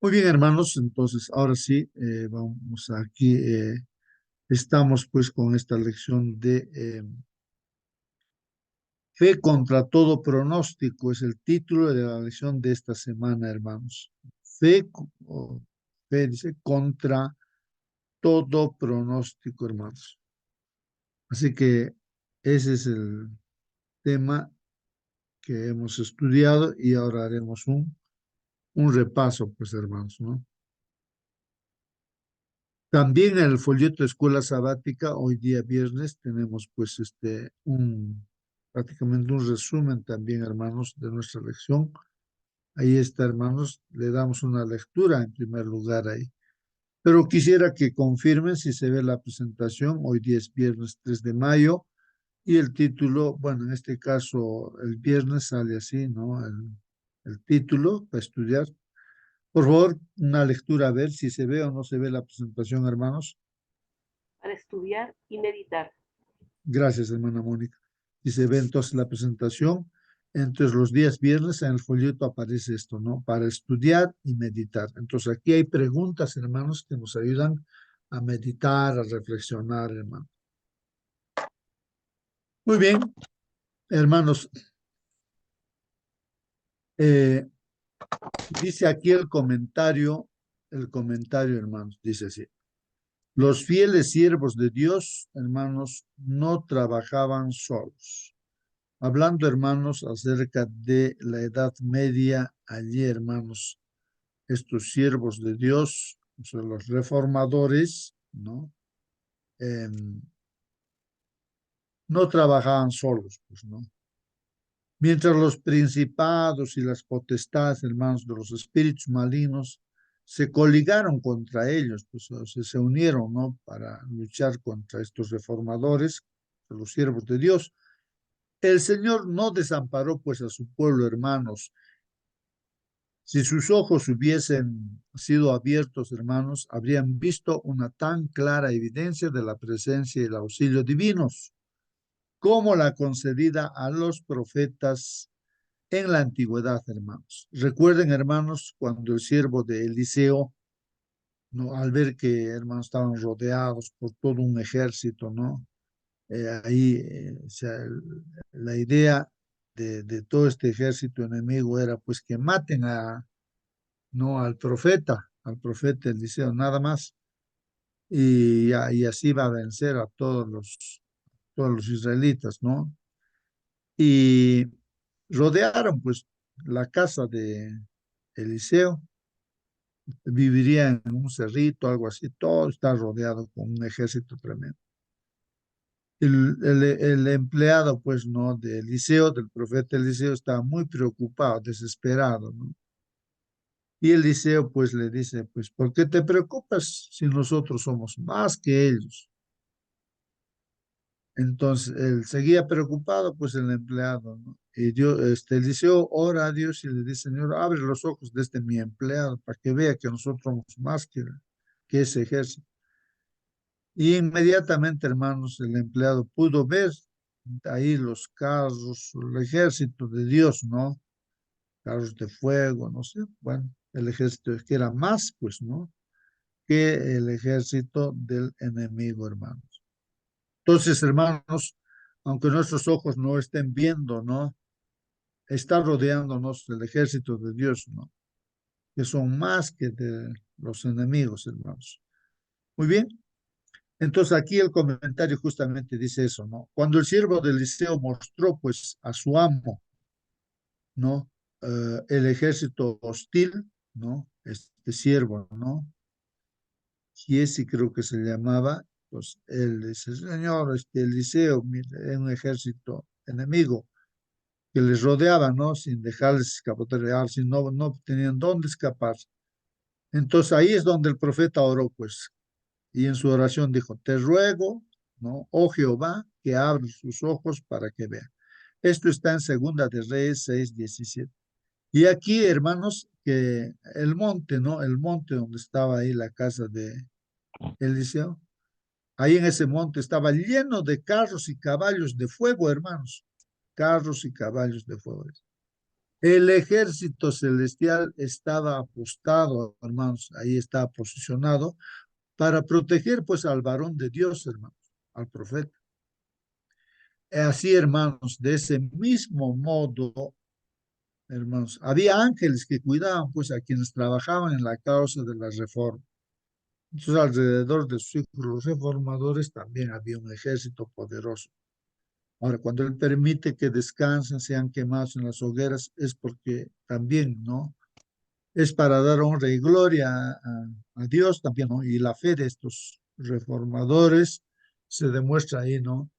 Muy bien, hermanos, entonces ahora sí, vamos aquí, estamos pues con esta lección de Fe contra todo pronóstico, es el título de la lección de esta semana, hermanos. Fe dice contra todo pronóstico, hermanos. Así que ese es el tema que hemos estudiado y ahora haremos un repaso, pues, hermanos, ¿no? También en el folleto de Escuela Sabática, hoy día viernes, tenemos pues prácticamente un resumen también, hermanos, de nuestra lección. Ahí está, hermanos, le damos una lectura en primer lugar ahí. Pero quisiera que confirmen si se ve la presentación. Hoy día es viernes 3 de mayo y el título, bueno, en este caso el viernes sale así, ¿no? El título para estudiar. Por favor, una lectura a ver si se ve o no se ve la presentación, hermanos. Para estudiar y meditar. Gracias, hermana Mónica. Y se ve entonces la presentación. Entonces, los días viernes en el folleto aparece esto, ¿no? Para estudiar y meditar. Entonces, aquí hay preguntas, hermanos, que nos ayudan a meditar, a reflexionar, hermano. Muy bien, hermanos. eh, Dice aquí el comentario, hermanos, dice así. Los fieles siervos de Dios, hermanos, no trabajaban solos. Hablando, hermanos, acerca de la Edad Media, allí, hermanos, estos siervos de Dios, o sea, los reformadores, ¿no? No trabajaban solos, pues, ¿no? Mientras los principados y las potestades, hermanos, de los espíritus malignos se coligaron contra ellos, pues, o sea, se unieron, ¿no? Para luchar contra estos reformadores, los siervos de Dios. El Señor no desamparó, pues, a su pueblo, hermanos. Si sus ojos hubiesen sido abiertos, hermanos, habrían visto una tan clara evidencia de la presencia y el auxilio divinos como la concedida a los profetas en la antigüedad, hermanos. Recuerden, hermanos, cuando el siervo de Eliseo, ¿no? Al ver que, hermanos, estaban rodeados por todo un ejército, ¿no? O sea, la idea de todo este ejército enemigo era pues que maten no al profeta Eliseo, nada más. Y así va a vencer a todos los israelitas, ¿no? Y rodearon pues la casa de Eliseo, viviría en un cerrito, algo así, todo está rodeado con un ejército tremendo. El empleado, pues, ¿no? De Eliseo, del profeta Eliseo, estaba muy preocupado, desesperado, ¿no? Y Eliseo pues le dice, pues, ¿por qué te preocupas si nosotros somos más que ellos? Entonces él seguía preocupado, pues el empleado, ¿no? Y Dios, Eliseo ora a Dios y le dice, Señor, abre los ojos de este mi empleado para que vea que nosotros somos más que ese ejército. Y inmediatamente, hermanos, el empleado pudo ver ahí los carros, el ejército de Dios, ¿no? Carros de fuego, no sé, bueno, el ejército que era más, pues, ¿no? Que el ejército del enemigo, hermanos. Entonces, hermanos, aunque nuestros ojos no estén viendo, ¿no? Está rodeándonos el ejército de Dios, ¿no? Que son más que de los enemigos, hermanos. Muy bien. Entonces aquí el comentario justamente dice eso, ¿no? Cuando el siervo de Eliseo mostró pues a su amo, ¿no? El ejército hostil, ¿no? Este siervo, ¿no? Giesi creo que se llamaba, pues él dice, señor, Eliseo, mire, es un ejército enemigo que les rodeaba, ¿no? Sin dejarles escapar, si no tenían dónde escapar. Entonces ahí es donde el profeta oró, pues, y en su oración dijo, te ruego, ¿no? Oh Jehová, que abra sus ojos para que vea. Esto está en Segunda de Reyes 6:17. Y aquí, hermanos, que el monte, ¿no? El monte donde estaba ahí la casa de Eliseo, ahí en ese monte estaba lleno de carros y caballos de fuego, hermanos. Carros y caballos de fuego. El ejército celestial estaba apostado, hermanos, ahí está posicionado para proteger pues al varón de Dios, hermanos, al profeta. Así, hermanos, de ese mismo modo, hermanos, había ángeles que cuidaban pues a quienes trabajaban en la causa de la reforma. Entonces, alrededor de sus hijos, los reformadores, también había un ejército poderoso. Ahora, cuando él permite que descansen, sean quemados en las hogueras, es porque también, ¿no? Es para dar honra y gloria a Dios también, ¿no? Y la fe de estos reformadores se demuestra ahí, ¿no?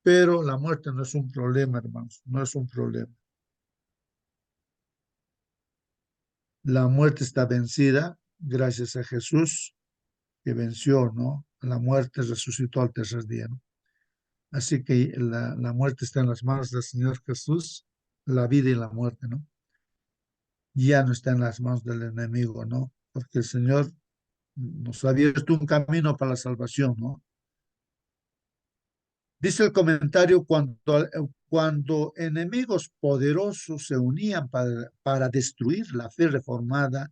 Pero la muerte no es un problema, hermanos, no es un problema. La muerte está vencida gracias a Jesús, que venció, ¿no? La muerte resucitó al tercer día, ¿no? Así que la muerte está en las manos del Señor Jesús, la vida y la muerte, ¿no? Ya no está en las manos del enemigo, ¿no? Porque el Señor nos ha abierto un camino para la salvación, ¿no? Dice el comentario, cuando enemigos poderosos se unían para destruir la fe reformada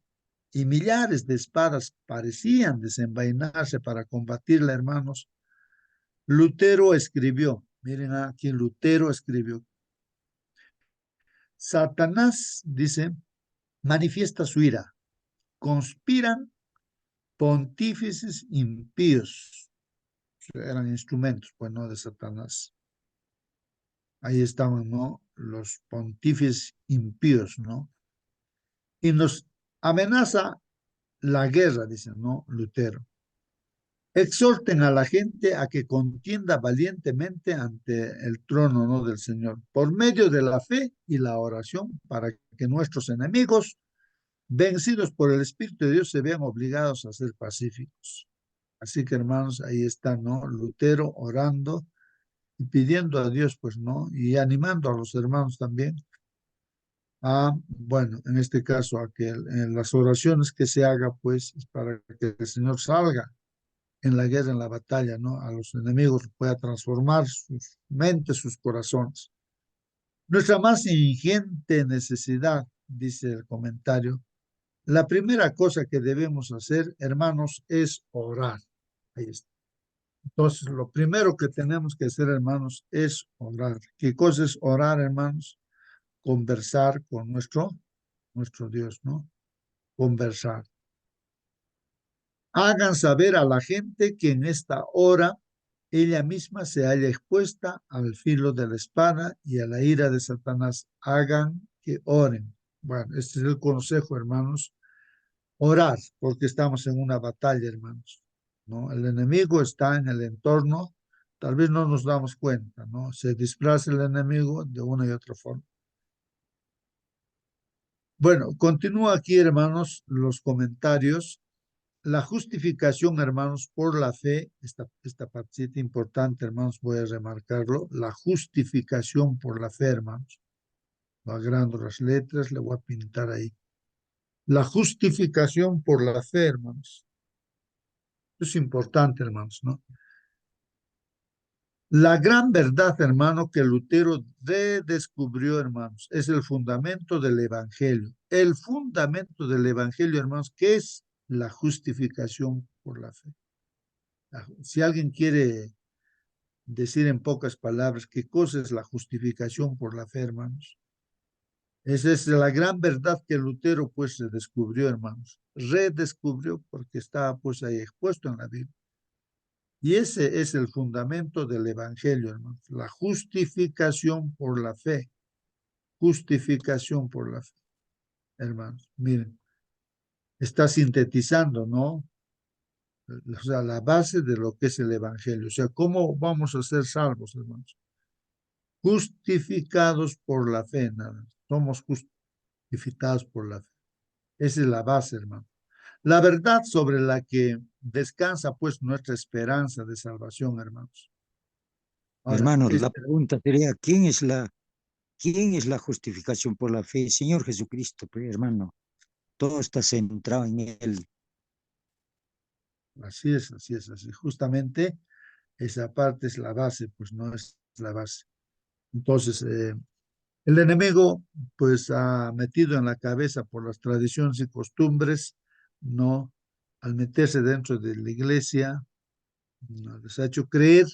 y millares de espadas parecían desenvainarse para combatirla, hermanos, Lutero escribió, miren aquí, Lutero escribió, Satanás, dice, manifiesta su ira, conspiran pontífices impíos, eran instrumentos, pues, ¿no? De Satanás. Ahí estaban, ¿no? Los pontífices impíos, ¿no? Y nos amenaza la guerra, dice, ¿no? Lutero. Exhorten a la gente a que contienda valientemente ante el trono, ¿no? Del Señor, por medio de la fe y la oración, para que nuestros enemigos, vencidos por el Espíritu de Dios, se vean obligados a ser pacíficos. Así que, hermanos, ahí está, ¿no? Lutero orando y pidiendo a Dios, pues, ¿no? Y animando a los hermanos también a, bueno, en este caso, a que en las oraciones que se haga, pues, es para que el Señor salga en la guerra, en la batalla, ¿no? A los enemigos pueda transformar sus mentes, sus corazones. Nuestra más ingente necesidad, dice el comentario, la primera cosa que debemos hacer, hermanos, es orar. Ahí está. Entonces, lo primero que tenemos que hacer, hermanos, es orar. ¿Qué cosa es orar, hermanos? Conversar con nuestro Dios, ¿no? Conversar. Hagan saber a la gente que en esta hora ella misma se halla expuesta al filo de la espada y a la ira de Satanás. Hagan que oren. Bueno, este es el consejo, hermanos. Orar, porque estamos en una batalla, hermanos, ¿no? El enemigo está en el entorno, tal vez no nos damos cuenta, ¿no? Se disfraza el enemigo de una y otra forma. Bueno, continúa aquí, hermanos, los comentarios. La justificación, hermanos, por la fe, esta partecita importante, hermanos, voy a remarcarlo, la justificación por la fe, hermanos. Va agrando las letras, le voy a pintar ahí. La justificación por la fe, hermanos. Es importante, hermanos, ¿no? La gran verdad, hermano, que Lutero redescubrió, hermanos, es el fundamento del Evangelio. El fundamento del Evangelio, hermanos, que es la justificación por la fe. Si alguien quiere decir en pocas palabras qué cosa es la justificación por la fe, hermanos, esa es la gran verdad que Lutero, pues, se descubrió, hermanos. Redescubrió porque estaba, pues, ahí expuesto en la Biblia. Y ese es el fundamento del Evangelio, hermanos. La justificación por la fe. Justificación por la fe, hermanos. Miren, está sintetizando, ¿no? O sea, la base de lo que es el Evangelio. O sea, ¿cómo vamos a ser salvos, hermanos? Justificados por la fe, nada. Somos justificados por la fe. Esa es la base, hermano. La verdad sobre la que descansa, pues, nuestra esperanza de salvación, hermanos. Ahora, Hermanos, la pregunta sería, quién es la justificación por la fe? Señor Jesucristo, pues, hermano. Todo está centrado en Él. así es, así es, así. Justamente esa parte es la base, pues no es la base. Entonces, El enemigo, pues, ha metido en la cabeza por las tradiciones y costumbres, ¿no? Al meterse dentro de la iglesia, ¿no? Les ha hecho creer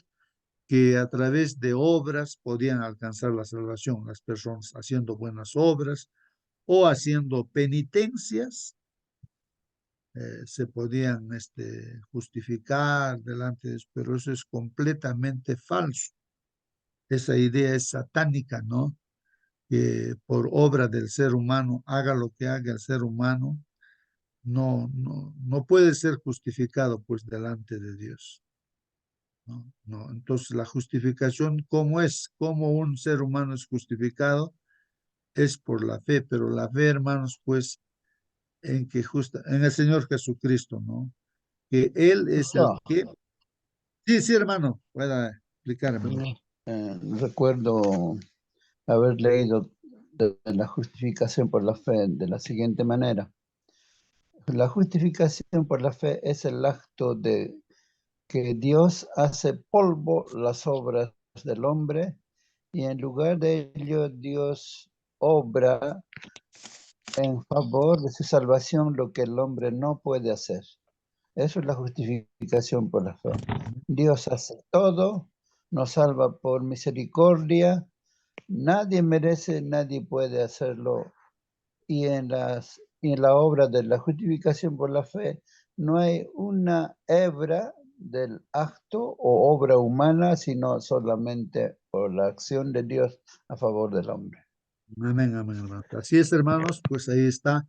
que a través de obras podían alcanzar la salvación las personas, haciendo buenas obras o haciendo penitencias, se podían justificar delante de Dios, pero eso es completamente falso. Esa idea es satánica, ¿no? Que por obra del ser humano, haga lo que haga el ser humano, no puede ser justificado pues delante de Dios. No, no. Entonces la justificación, ¿cómo es? ¿Cómo un ser humano es justificado? Es por la fe, pero la fe, hermanos, pues en el Señor Jesucristo, ¿no? Que Él es el Pastor, que... Sí, sí, hermano, pueda explicarme. recuerdo haber leído de la justificación por la fe de la siguiente manera. La justificación por la fe es el acto de que Dios hace polvo las obras del hombre y en lugar de ello Dios obra en favor de su salvación lo que el hombre no puede hacer. Eso es la justificación por la fe. Dios hace todo, nos salva por misericordia, nadie merece, nadie puede hacerlo. Y en la obra de la justificación por la fe no hay una hebra del acto o obra humana, sino solamente por la acción de Dios a favor del hombre. Amén, amén, hermano. Así es, hermanos, pues ahí está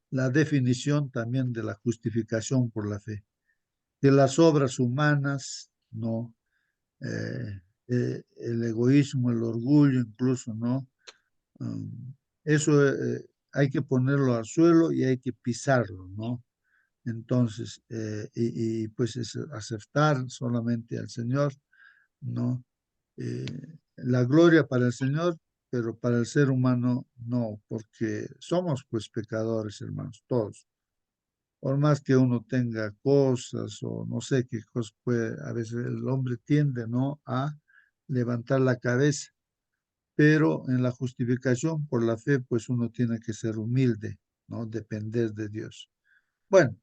la definición también de la justificación por la fe. Que las obras humanas, ¿no? El egoísmo, el orgullo incluso, ¿no? Eso hay que ponerlo al suelo y hay que pisarlo, ¿no? Entonces, pues es aceptar solamente al Señor, ¿no? Eh, la gloria para el Señor, pero para el ser humano no, porque somos pues pecadores, hermanos, todos. Por más que uno tenga cosas o no sé qué cosas puede, a veces el hombre tiende, ¿no? A levantar la cabeza, pero en la justificación por la fe, pues uno tiene que ser humilde, ¿no? Depender de Dios. Bueno,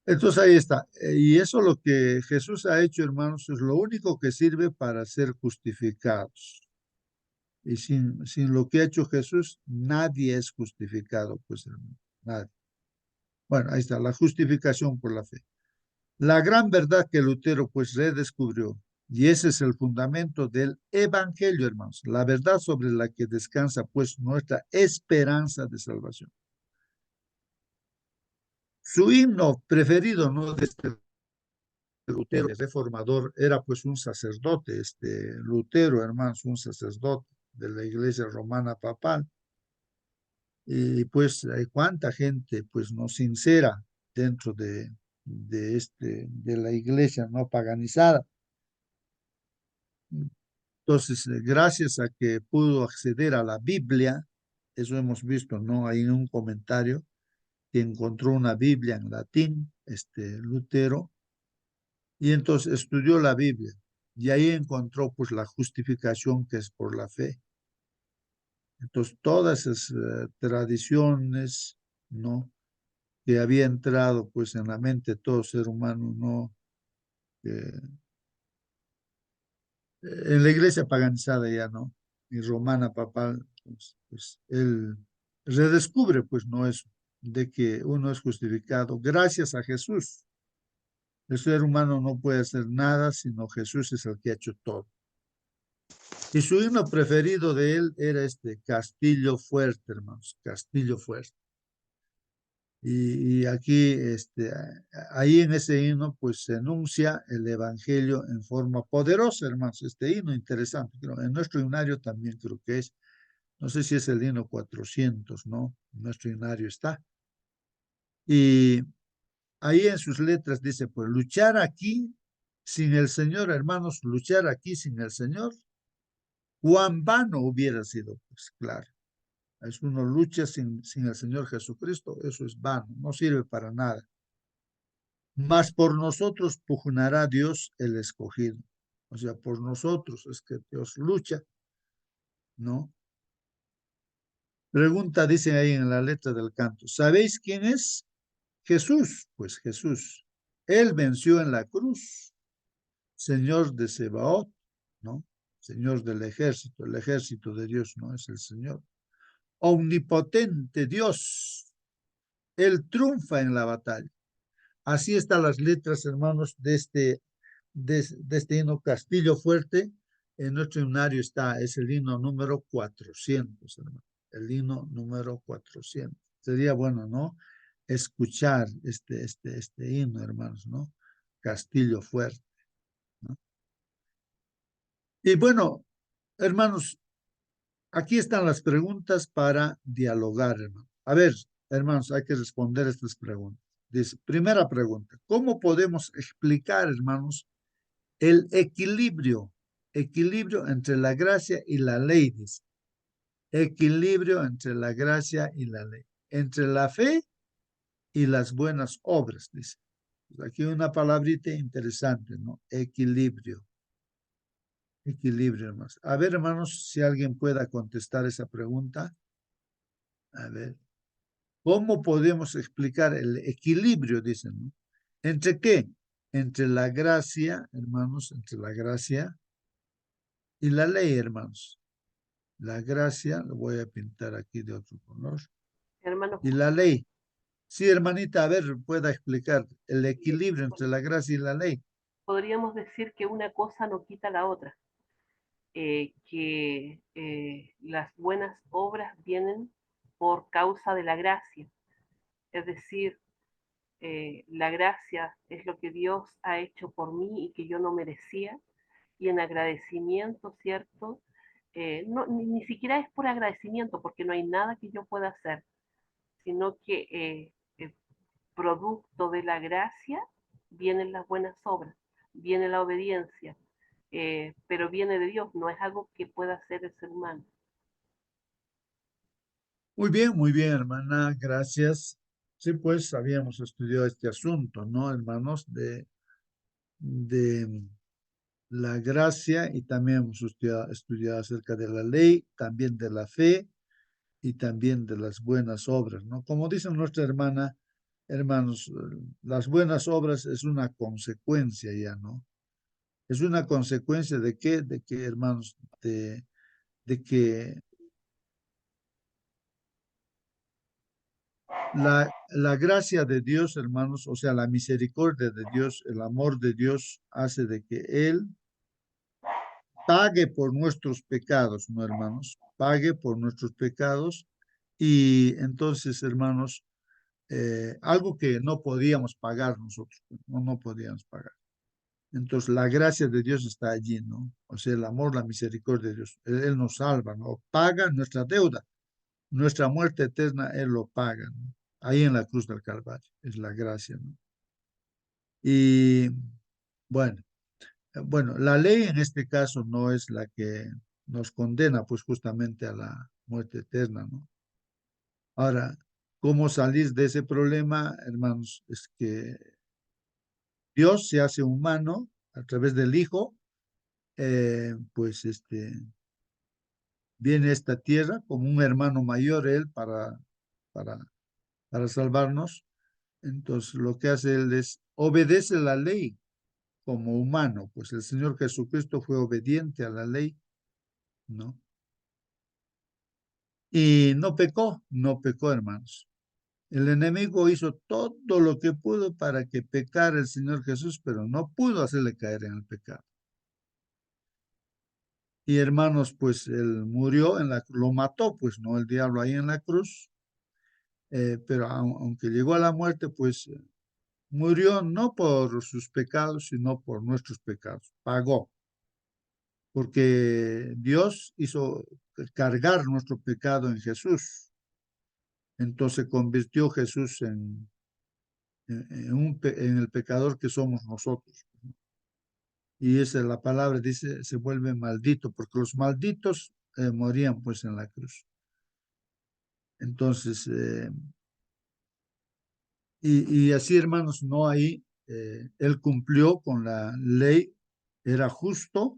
entonces ahí está. Y eso lo que Jesús ha hecho, hermanos, es lo único que sirve para ser justificados. Y sin lo que ha hecho Jesús, nadie es justificado, pues hermano, nadie. Bueno, ahí está, la justificación por la fe. La gran verdad que Lutero pues redescubrió, y ese es el fundamento del Evangelio, hermanos, la verdad sobre la que descansa pues nuestra esperanza de salvación. Su himno preferido, ¿no? De este Lutero, reformador, era pues un sacerdote, Lutero, hermanos, un sacerdote de la iglesia romana papal. Y pues hay cuánta gente pues no sincera dentro de la iglesia no paganizada. Entonces, gracias a que pudo acceder a la Biblia, eso hemos visto, ¿no? Hay un comentario que encontró una Biblia en latín, Lutero, y entonces estudió la Biblia, y ahí encontró pues la justificación que es por la fe. Entonces, todas esas tradiciones, ¿no? Que había entrado pues en la mente de todo ser humano, ¿no? En la iglesia paganizada ya, ¿no? Y romana papal, pues él redescubre, pues, no eso, de que uno es justificado gracias a Jesús. El ser humano no puede hacer nada, sino Jesús es el que ha hecho todo. Y su himno preferido de él era Castillo Fuerte, hermanos, Castillo Fuerte. Y aquí, ahí en ese himno, pues se enuncia el Evangelio en forma poderosa, hermanos. Este himno interesante, creo. En nuestro himnario también creo que es, no sé si es el himno 400, ¿no? En nuestro himnario está. Y ahí en sus letras dice, pues luchar aquí sin el Señor, hermanos, luchar aquí sin el Señor, cuán vano hubiera sido, pues claro. Es uno lucha sin el Señor Jesucristo, eso es vano, no sirve para nada. Mas por nosotros pugnará Dios el escogido. O sea, por nosotros es que Dios lucha, ¿no? Pregunta, dicen ahí en la letra del canto, ¿sabéis quién es? Jesús, pues Jesús. Él venció en la cruz, Señor de Sebaot, ¿no? Señor del ejército, el ejército de Dios, ¿no? Es el Señor. Omnipotente Dios, Él triunfa en la batalla. Así están las letras, hermanos, de este himno Castillo Fuerte. En nuestro himnario está, es el himno número 400, hermano. El himno número 400. Sería bueno, ¿no? Escuchar este himno, hermanos, ¿no? Castillo Fuerte, ¿no? Y bueno, hermanos, aquí están las preguntas para dialogar, hermano. A ver, hermanos, hay que responder estas preguntas. Dice, primera pregunta, ¿cómo podemos explicar, hermanos, el equilibrio entre la gracia y la ley? Dice, equilibrio entre la gracia y la ley, entre la fe y las buenas obras, dice. Aquí una palabrita interesante, ¿no? Equilibrio. Equilibrio, hermanos. A ver, hermanos, si alguien pueda contestar esa pregunta. A ver. ¿Cómo podemos explicar el equilibrio, dicen, ¿no? ¿Entre qué? Entre la gracia, hermanos, entre la gracia y la ley, hermanos. La gracia, lo voy a pintar aquí de otro color. Hermano, Y la ley. Sí, hermanita, a ver, pueda explicar el sí, equilibrio entre la gracia y la ley. podríamos decir que una cosa no quita la otra, que las buenas obras vienen por causa de la gracia, es decir, la gracia es lo que Dios ha hecho por mí y que yo no merecía, y en agradecimiento, ¿cierto? No, ni siquiera es por agradecimiento, porque no hay nada que yo pueda hacer, sino que producto de la gracia vienen las buenas obras, viene la obediencia, pero viene de Dios, no es algo que pueda hacer el ser humano. Muy bien, hermana, gracias. Sí, pues habíamos estudiado este asunto, ¿no, hermanos? De la gracia y también hemos estudiado acerca de la ley, también de la fe y también de las buenas obras, ¿no? Como dice nuestra hermana, hermanos, las buenas obras es una consecuencia ya, ¿no? Es una consecuencia de qué, hermanos, de que la gracia de Dios, hermanos, o sea, la misericordia de Dios, el amor de Dios hace de que Él pague por nuestros pecados, ¿no, hermanos? Pague por nuestros pecados. Y entonces, hermanos, algo que no podíamos pagar nosotros, no podíamos pagar. Entonces, la gracia de Dios está allí, ¿no? O sea, el amor, la misericordia de Dios. Él nos salva, ¿no? Paga nuestra deuda, nuestra muerte eterna, Él lo paga, ¿no? Ahí en la cruz del Calvario, es la gracia, ¿no? Y bueno, la ley en este caso no es la que nos condena, pues justamente a la muerte eterna, ¿no? Ahora, ¿cómo salir de ese problema, hermanos? Es que Dios se hace humano a través del Hijo, pues viene a esta tierra como un hermano mayor él para, para salvarnos. Entonces, lo que hace él es obedece la ley como humano, pues el Señor Jesucristo fue obediente a la ley, ¿no? Y no pecó, hermanos. El enemigo hizo todo lo que pudo para que pecara el Señor Jesús, pero no pudo hacerle caer en el pecado. Y hermanos, pues él murió, lo mató, pues no el diablo ahí en la cruz, pero aunque llegó a la muerte, pues murió no por sus pecados, sino por nuestros pecados. Pagó, porque Dios hizo cargar nuestro pecado en Jesús. Entonces convirtió Jesús en el pecador que somos nosotros. Y esa es la palabra, dice, se vuelve maldito, porque los malditos morían pues en la cruz. Entonces, y así, hermanos, no ahí, él cumplió con la ley, era justo,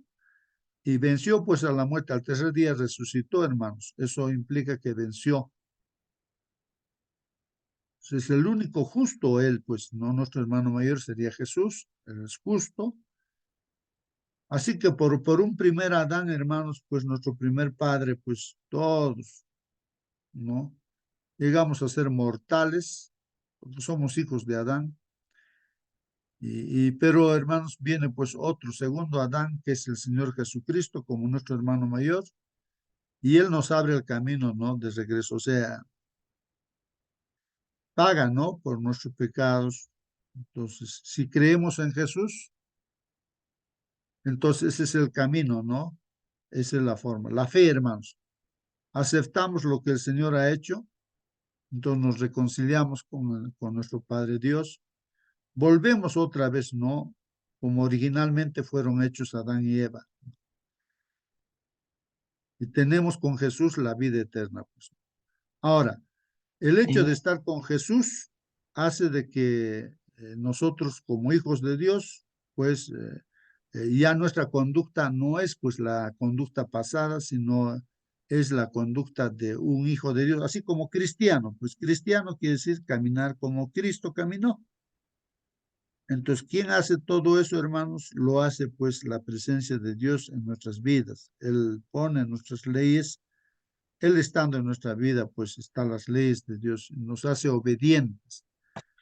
Y venció pues a la muerte. Al tercer día resucitó, hermanos. Eso implica que venció. Es el único justo él, pues no nuestro hermano mayor sería Jesús, él es justo. Así que por un primer Adán, hermanos, pues nuestro primer padre, pues todos, ¿no? Llegamos a ser mortales, porque somos hijos de Adán. Pero, hermanos, viene pues otro segundo Adán, que es el Señor Jesucristo, como nuestro hermano mayor, y él nos abre el camino, ¿no? De regreso, o sea, paga, ¿no? Por nuestros pecados. Entonces, si creemos en Jesús, entonces ese es el camino, ¿no? Esa es la forma. La fe, hermanos. Aceptamos lo que el Señor ha hecho, entonces nos reconciliamos con nuestro Padre Dios. Volvemos otra vez, ¿no? Como originalmente fueron hechos Adán y Eva. Y tenemos con Jesús la vida eterna, pues. Ahora, el hecho de estar con Jesús hace de que nosotros como hijos de Dios, pues ya nuestra conducta no es pues la conducta pasada, sino es la conducta de un hijo de Dios, así como cristiano. Pues cristiano quiere decir caminar como Cristo caminó. Entonces, ¿quién hace todo eso, hermanos? Lo hace pues la presencia de Dios en nuestras vidas. Él pone nuestras leyes. Él estando en nuestra vida, pues están las leyes de Dios, nos hace obedientes,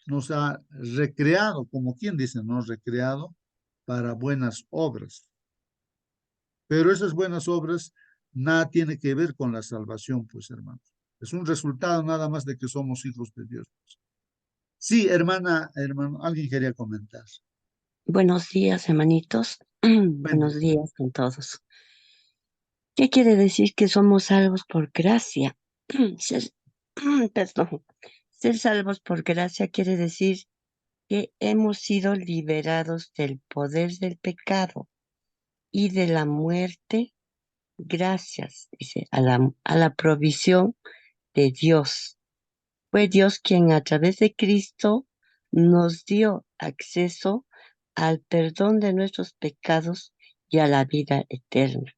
nos ha recreado, como quien dice, nos ha recreado para buenas obras. Pero esas buenas obras nada tiene que ver con la salvación, pues hermanos. Es un resultado nada más de que somos hijos de Dios. Sí, hermano, alguien quería comentar. Buenos días, hermanitos. Bueno, Buenos días con todos. ¿Qué quiere decir que somos salvos por gracia? Ser, perdón. Ser salvos por gracia quiere decir que hemos sido liberados del poder del pecado y de la muerte gracias, dice, a la provisión de Dios. Fue Dios quien a través de Cristo nos dio acceso al perdón de nuestros pecados y a la vida eterna,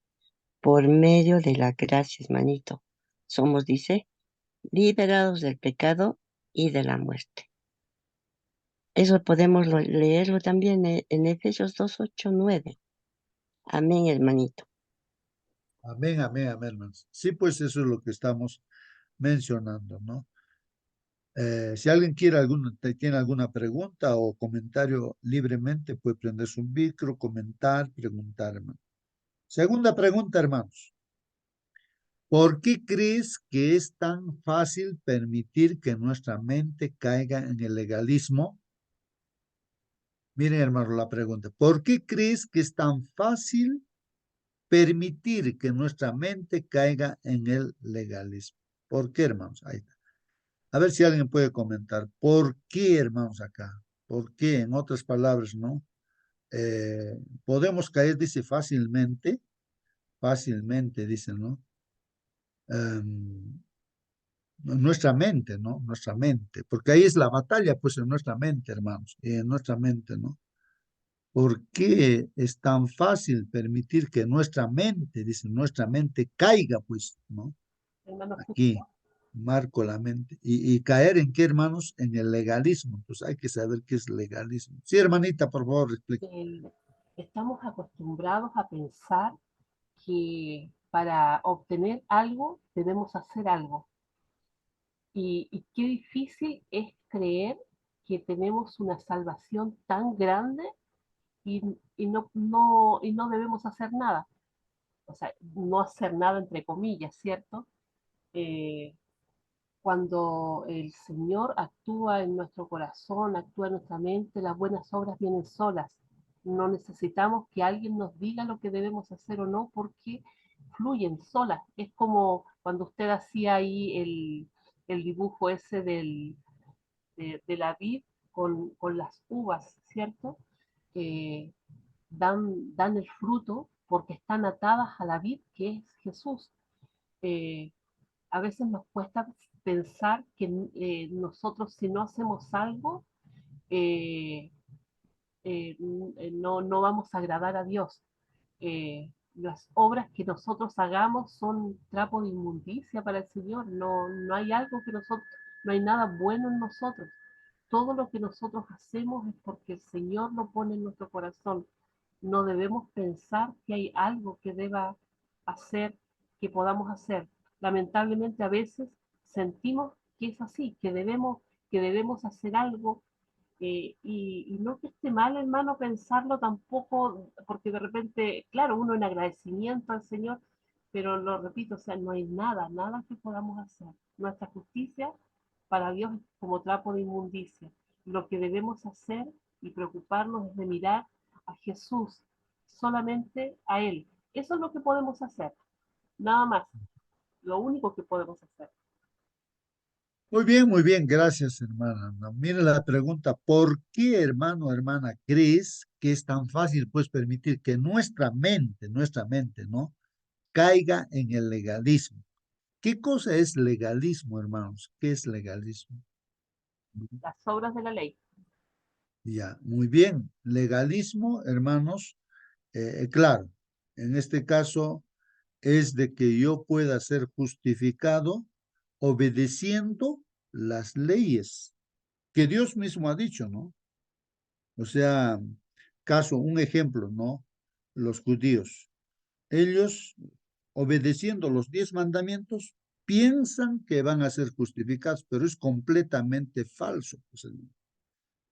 por medio de la gracia, hermanito. Somos, dice, liberados del pecado y de la muerte. Eso podemos leerlo también en Efesios 2, 8, 9. Amén, hermanito. amén, amén, amén, hermanos. Sí, pues eso es lo que estamos mencionando, ¿no? Si alguien tiene alguna pregunta o comentario libremente, puede prender su micro, comentar, preguntar, hermano. Segunda pregunta, hermanos. ¿Por qué crees que es tan fácil permitir que nuestra mente caiga en el legalismo? Miren, hermano, la pregunta. ¿Por qué crees que es tan fácil permitir que nuestra mente caiga en el legalismo? ¿Por qué, hermanos? Ahí está. A ver si alguien puede comentar. ¿Por qué, hermanos, acá? ¿Por qué? En otras palabras, ¿no? Podemos caer, dice, fácilmente, dice, ¿no? Nuestra mente, ¿no? Nuestra mente, porque ahí es la batalla, pues en nuestra mente, hermanos, y en nuestra mente, ¿no? ¿Por qué es tan fácil permitir que nuestra mente, dice, nuestra mente caiga, pues, ¿no? Hermano Aquí, marco la mente. ¿Y caer en qué, hermanos? En el legalismo. Entonces hay que saber qué es legalismo. Sí, hermanita, por favor, explique. estamos acostumbrados a pensar que para obtener algo debemos hacer algo. Y qué difícil es creer que tenemos una salvación tan grande y no debemos hacer nada. O sea, no hacer nada entre comillas, ¿cierto? Eh, Cuando el Señor actúa en nuestro corazón, actúa en nuestra mente, las buenas obras vienen solas. No necesitamos que alguien nos diga lo que debemos hacer o no, porque fluyen solas. Es como cuando usted hacía ahí el dibujo ese de la vid con las uvas, ¿cierto? Eh, dan el fruto porque están atadas a la vid que es Jesús. Eh, a veces nos cuesta pensar que nosotros si no hacemos algo, eh, no vamos a agradar a Dios. las obras que nosotros hagamos son trapo de inmundicia para el Señor. No, no hay algo que nosotros, no hay nada bueno en nosotros. Todo lo que nosotros hacemos es porque el Señor lo pone en nuestro corazón. No debemos pensar que hay algo que deba hacer, que podamos hacer. Lamentablemente a veces sentimos que es así, que debemos hacer algo, y no que esté mal, hermano, pensarlo tampoco, porque de repente, claro, uno en agradecimiento al Señor, pero lo repito, o sea, no hay nada, nada que podamos hacer. Nuestra justicia para Dios es como trapo de inmundicia. Lo que debemos hacer y preocuparnos es de mirar a Jesús, solamente a Él. Eso es lo que podemos hacer, nada más, lo único que podemos hacer. Muy bien, gracias, hermana. No, mira la pregunta, ¿por qué, hermano o hermana, crees que es tan fácil, pues, permitir que nuestra mente, ¿no? Caiga en el legalismo? ¿Qué cosa es legalismo, hermanos? ¿Qué es legalismo? Las obras de la ley. Ya, muy bien. Legalismo, hermanos, claro, en este caso es de que yo pueda ser justificado obedeciendo las leyes que Dios mismo ha dicho, ¿no? O sea, un ejemplo, ¿no? Los judíos, ellos obedeciendo los 10 mandamientos, piensan que van a ser justificados, pero es completamente falso, pues, hermano.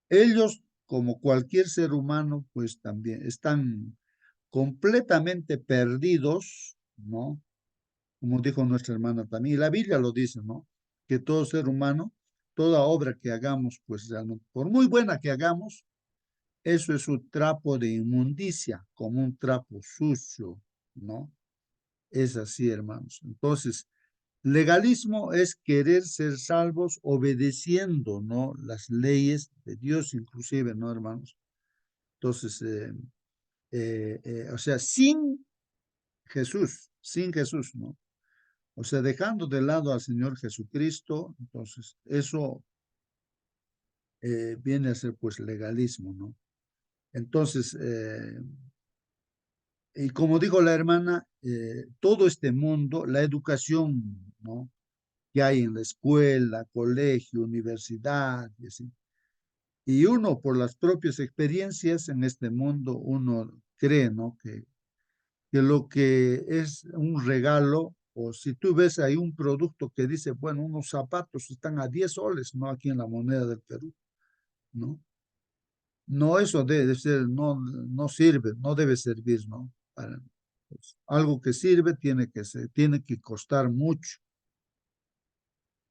Ellos, como cualquier ser humano, pues también están completamente perdidos, ¿no? Como dijo nuestra hermana también, y la Biblia lo dice, ¿no? Que todo ser humano, toda obra que hagamos, pues realmente, por muy buena que hagamos, eso es un trapo de inmundicia, como un trapo sucio, ¿no? Es así, hermanos. Entonces, legalismo es querer ser salvos obedeciendo, ¿no? Las leyes de Dios, inclusive, ¿no, hermanos? Entonces, o sea, sin Jesús, ¿no? O sea, dejando de lado al Señor Jesucristo, entonces, eso viene a ser, pues, legalismo, ¿no? Entonces, y como dijo la hermana, todo este mundo, la educación, ¿no? Que hay en la escuela, colegio, universidad, y así. Y uno, por las propias experiencias en este mundo, uno cree, ¿no? Que lo que es un regalo, o si tú ves ahí un producto que dice, bueno, unos zapatos están a 10 soles, ¿no? Aquí en la moneda del Perú, ¿no? No, eso debe ser, no, no sirve, no debe servir, ¿no? Pues, algo que sirve tiene que costar mucho.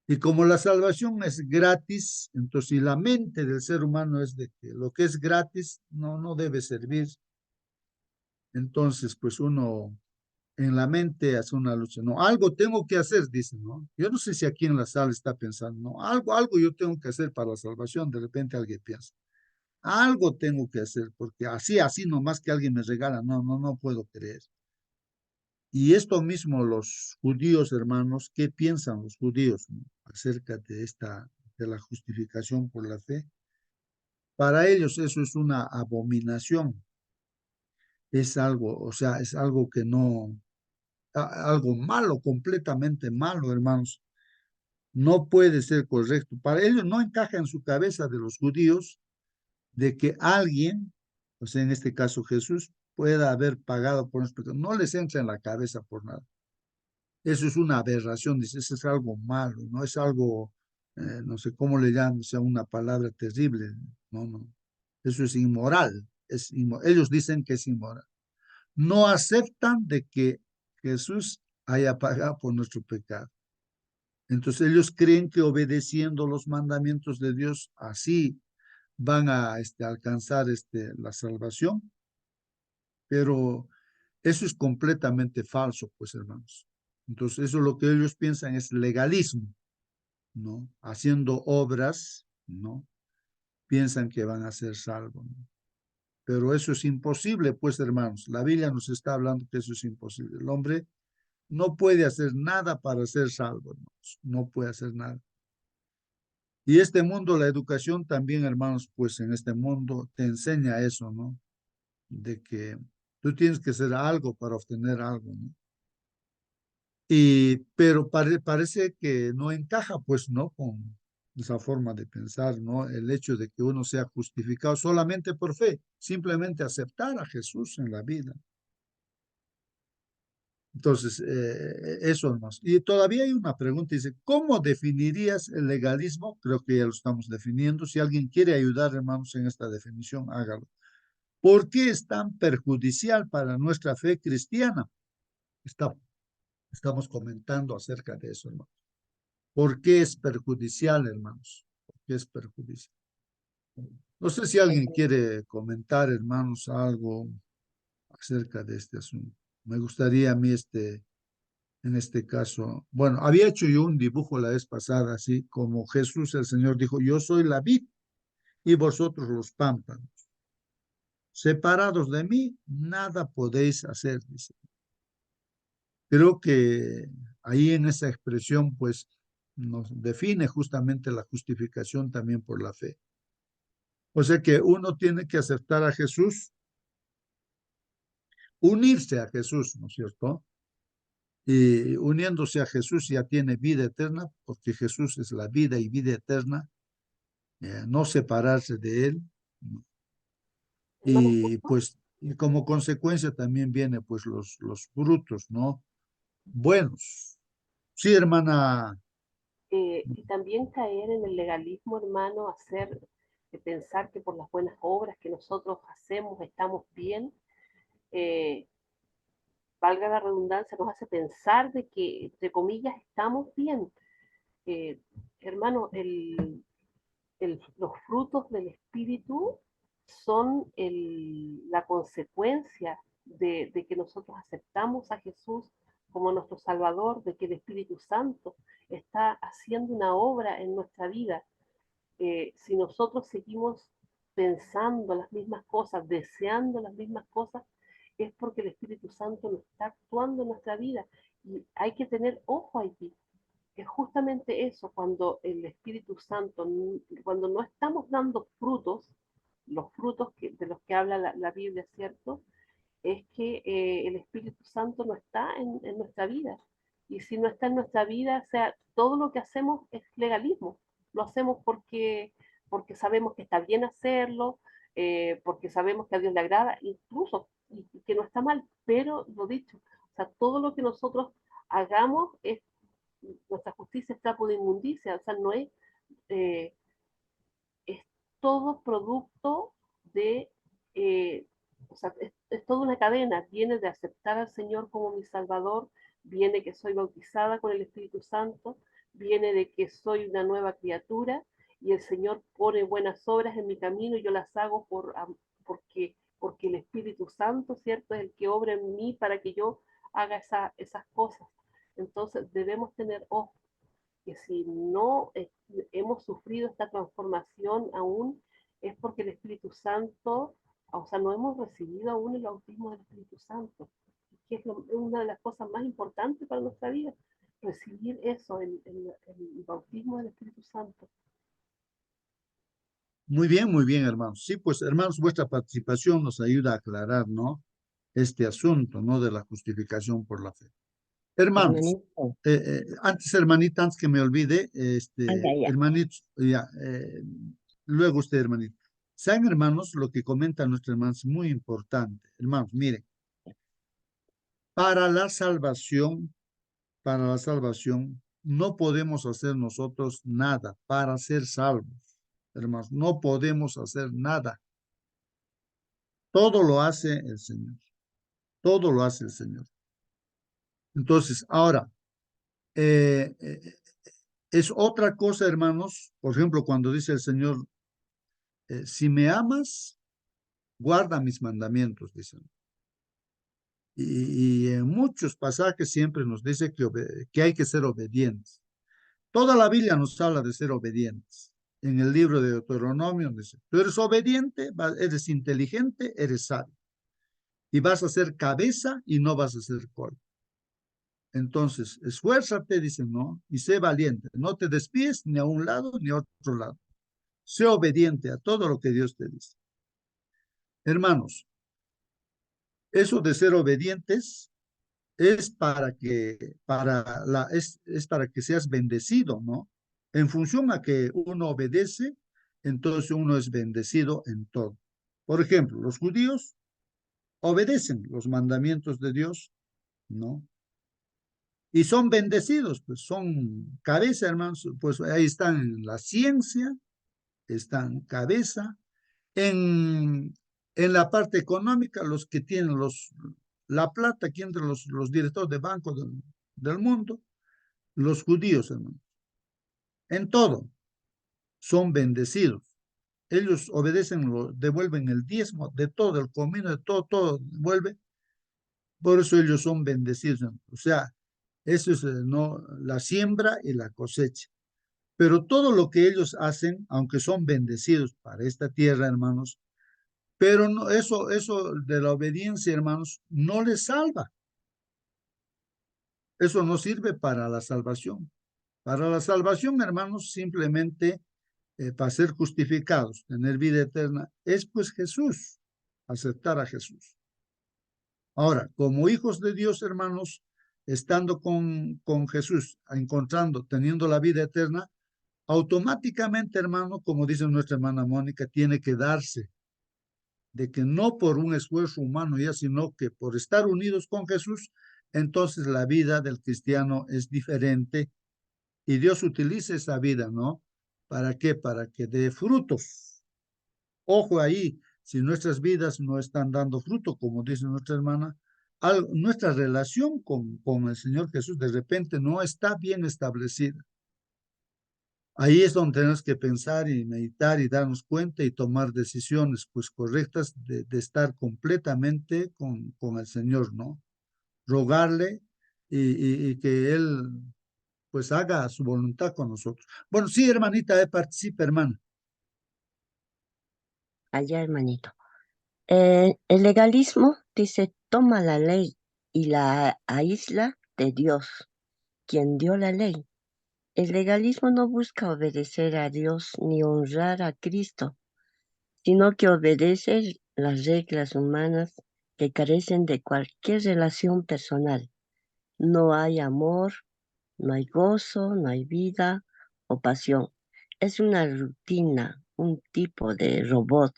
Y como la salvación es gratis, entonces si la mente del ser humano es de que lo que es gratis no debe servir, entonces pues uno en la mente hace una lucha, no, algo tengo que hacer, dice, ¿no? Yo no sé si aquí en la sala está pensando, no, algo yo tengo que hacer para la salvación, de repente alguien piensa, algo tengo que hacer, porque así nomás que alguien me regala, no puedo creer. Y esto mismo los judíos, hermanos, ¿qué piensan los judíos, ¿no? Acerca de la justificación por la fe? Para ellos eso es una abominación, es algo, o sea, es algo que no, algo malo, completamente malo, hermanos. No puede ser correcto. Para ellos no encaja en su cabeza de los judíos de que alguien, o sea, en este caso Jesús, pueda haber pagado por nuestros pecados. No les entra en la cabeza por nada. Eso es una aberración, dice, eso es algo malo, no es algo, no sé cómo le llaman, o sea, una palabra terrible, no, eso es inmoral, ellos dicen que es inmoral. No aceptan de que Jesús haya pagado por nuestro pecado. Entonces ellos creen que obedeciendo los mandamientos de Dios, así van a alcanzar la salvación, pero eso es completamente falso, pues hermanos. Entonces eso lo que ellos piensan es legalismo, ¿no? Haciendo obras, ¿no? Piensan que van a ser salvos, ¿no? Pero eso es imposible, pues hermanos. La Biblia nos está hablando que eso es imposible. El hombre no puede hacer nada para ser salvo, hermanos. No puede hacer nada. Y este mundo, la educación también, hermanos, pues en este mundo te enseña eso, ¿no? De que Tú tienes que hacer algo para obtener algo, ¿no? Pero parece que no encaja, pues, ¿no? Con esa forma de pensar, ¿no? El hecho de que uno sea justificado solamente por fe, simplemente aceptar a Jesús en la vida. Entonces, eso no. Y todavía hay una pregunta, dice, ¿cómo definirías el legalismo? Creo que ya lo estamos definiendo. Si alguien quiere ayudar, hermanos, en esta definición, hágalo. ¿Por qué es tan perjudicial para nuestra fe cristiana? Estamos comentando acerca de eso, hermanos. ¿Por qué es perjudicial, hermanos? ¿Por qué es perjudicial? No sé si alguien quiere comentar, hermanos, algo acerca de este asunto. Me gustaría a mí en este caso, bueno, había hecho yo un dibujo la vez pasada, así como Jesús, el Señor, dijo, yo soy la vid y vosotros los pámpanos. Separados de mí, nada podéis hacer, dice. Creo que ahí en esa expresión, pues, nos define justamente la justificación también por la fe. O sea que uno tiene que aceptar a Jesús, unirse a Jesús, ¿no es cierto? Y uniéndose a Jesús ya tiene vida eterna, porque Jesús es la vida y vida eterna, no separarse de él. ¿No? Hermano Y Justo, pues, y como consecuencia también viene pues los frutos, ¿no? Buenos. Sí, hermana. y también caer en el legalismo, hermano, pensar que por las buenas obras que nosotros hacemos estamos bien, eh, valga la redundancia, nos hace pensar de que, entre comillas, estamos bien. Eh, Hermano, los frutos del Espíritu son la consecuencia de que nosotros aceptamos a Jesús como nuestro Salvador, de que el Espíritu Santo está haciendo una obra en nuestra vida. Si nosotros seguimos pensando las mismas cosas, deseando las mismas cosas, es porque el Espíritu Santo no está actuando en nuestra vida. Y hay que tener ojo allí. Es justamente eso, cuando el Espíritu Santo, cuando no estamos dando frutos, los frutos de los que habla la Biblia, ¿cierto? Es que el Espíritu Santo no está en nuestra vida. Y si no está en nuestra vida, o sea, todo lo que hacemos es legalismo. Lo hacemos porque sabemos que está bien hacerlo, porque sabemos que a Dios le agrada, incluso, y que no está mal, pero lo dicho, o sea, todo lo que nosotros hagamos es, nuestra justicia es trapo de inmundicia, o sea, no es, eh, es todo producto de, o sea, es toda una cadena, viene de aceptar al Señor como mi Salvador, viene que soy bautizada con el Espíritu Santo, viene de que soy una nueva criatura y el Señor pone buenas obras en mi camino y yo las hago porque el Espíritu Santo, ¿cierto? Es el que obra en mí para que yo haga esas cosas. Entonces debemos tener ojo que si no hemos sufrido esta transformación aún, es porque el Espíritu Santo, o sea, no hemos recibido aún el bautismo del Espíritu Santo, que es una de las cosas más importantes para nuestra vida, recibir eso, el bautismo del Espíritu Santo. Muy bien, hermanos. Sí, pues, hermanos, vuestra participación nos ayuda a aclarar, ¿no? Este asunto, ¿no? De la justificación por la fe. Hermanos, Hermanito. antes, hermanita, antes que me olvide, Ya. hermanitos, ya, luego usted, hermanito. Saben, hermanos, lo que comenta nuestro hermano es muy importante. Hermanos, miren, para la salvación, para la salvación, no podemos hacer nosotros nada para ser salvos. Hermanos, no podemos hacer nada. Todo lo hace el Señor. Todo lo hace el Señor. Entonces, ahora, eh, eh, es otra cosa, hermanos, por ejemplo, cuando dice el Señor, si me amas, guarda mis mandamientos, dicen. Y en muchos pasajes siempre nos dice que hay que ser obedientes. Toda la Biblia nos habla de ser obedientes. En el libro de Deuteronomio dice, tú eres obediente, eres inteligente, eres sabio. Y vas a ser cabeza y no vas a ser cola. Entonces, esfuérzate, dice, ¿no? Y sé valiente. No te despides ni a un lado ni a otro lado. Sé obediente a todo lo que Dios te dice. Hermanos, Eso de ser obedientes es es para que seas bendecido, ¿no? En función a que uno obedece, entonces uno es bendecido en todo. Por ejemplo, los judíos obedecen los mandamientos de Dios, ¿no? Y son bendecidos, pues son cabeza, hermanos, pues ahí están en la ciencia, están cabeza, en la parte económica, los que tienen la plata aquí entre los directores de banco del mundo, los judíos, hermanos, en todo son bendecidos. Ellos obedecen, devuelven el diezmo de todo, el comino, de todo, todo devuelve. Por eso ellos son bendecidos. O sea, eso es no, la siembra y la cosecha. Pero todo lo que ellos hacen, aunque son bendecidos para esta tierra, hermanos, pero no, eso de la obediencia, hermanos, no les salva. Eso no sirve para la salvación. Para la salvación, hermanos, simplemente para ser justificados, tener vida eterna, es pues Jesús, aceptar a Jesús. Ahora, como hijos de Dios, hermanos, estando con Jesús, encontrando, teniendo la vida eterna, automáticamente, hermano, como dice nuestra hermana Mónica, tiene que darse de que no por un esfuerzo humano ya, sino que por estar unidos con Jesús, entonces la vida del cristiano es diferente y Dios utiliza esa vida, ¿no? ¿Para qué? Para que dé frutos. Ojo ahí, si nuestras vidas no están dando fruto, como dice nuestra hermana, nuestra relación con el Señor Jesús de repente no está bien establecida. Ahí es donde tenemos que pensar y meditar y darnos cuenta y tomar decisiones pues correctas de estar completamente con el Señor, ¿no? Rogarle y que Él pues haga su voluntad con nosotros. Bueno, sí, hermanita, participa, hermana. Allá, hermanito. El legalismo dice, toma la ley y la aísla de Dios, quien dio la ley. El legalismo no busca obedecer a Dios ni honrar a Cristo, sino que obedece las reglas humanas que carecen de cualquier relación personal. No hay amor, no hay gozo, no hay vida o pasión. Es una rutina, un tipo de robot,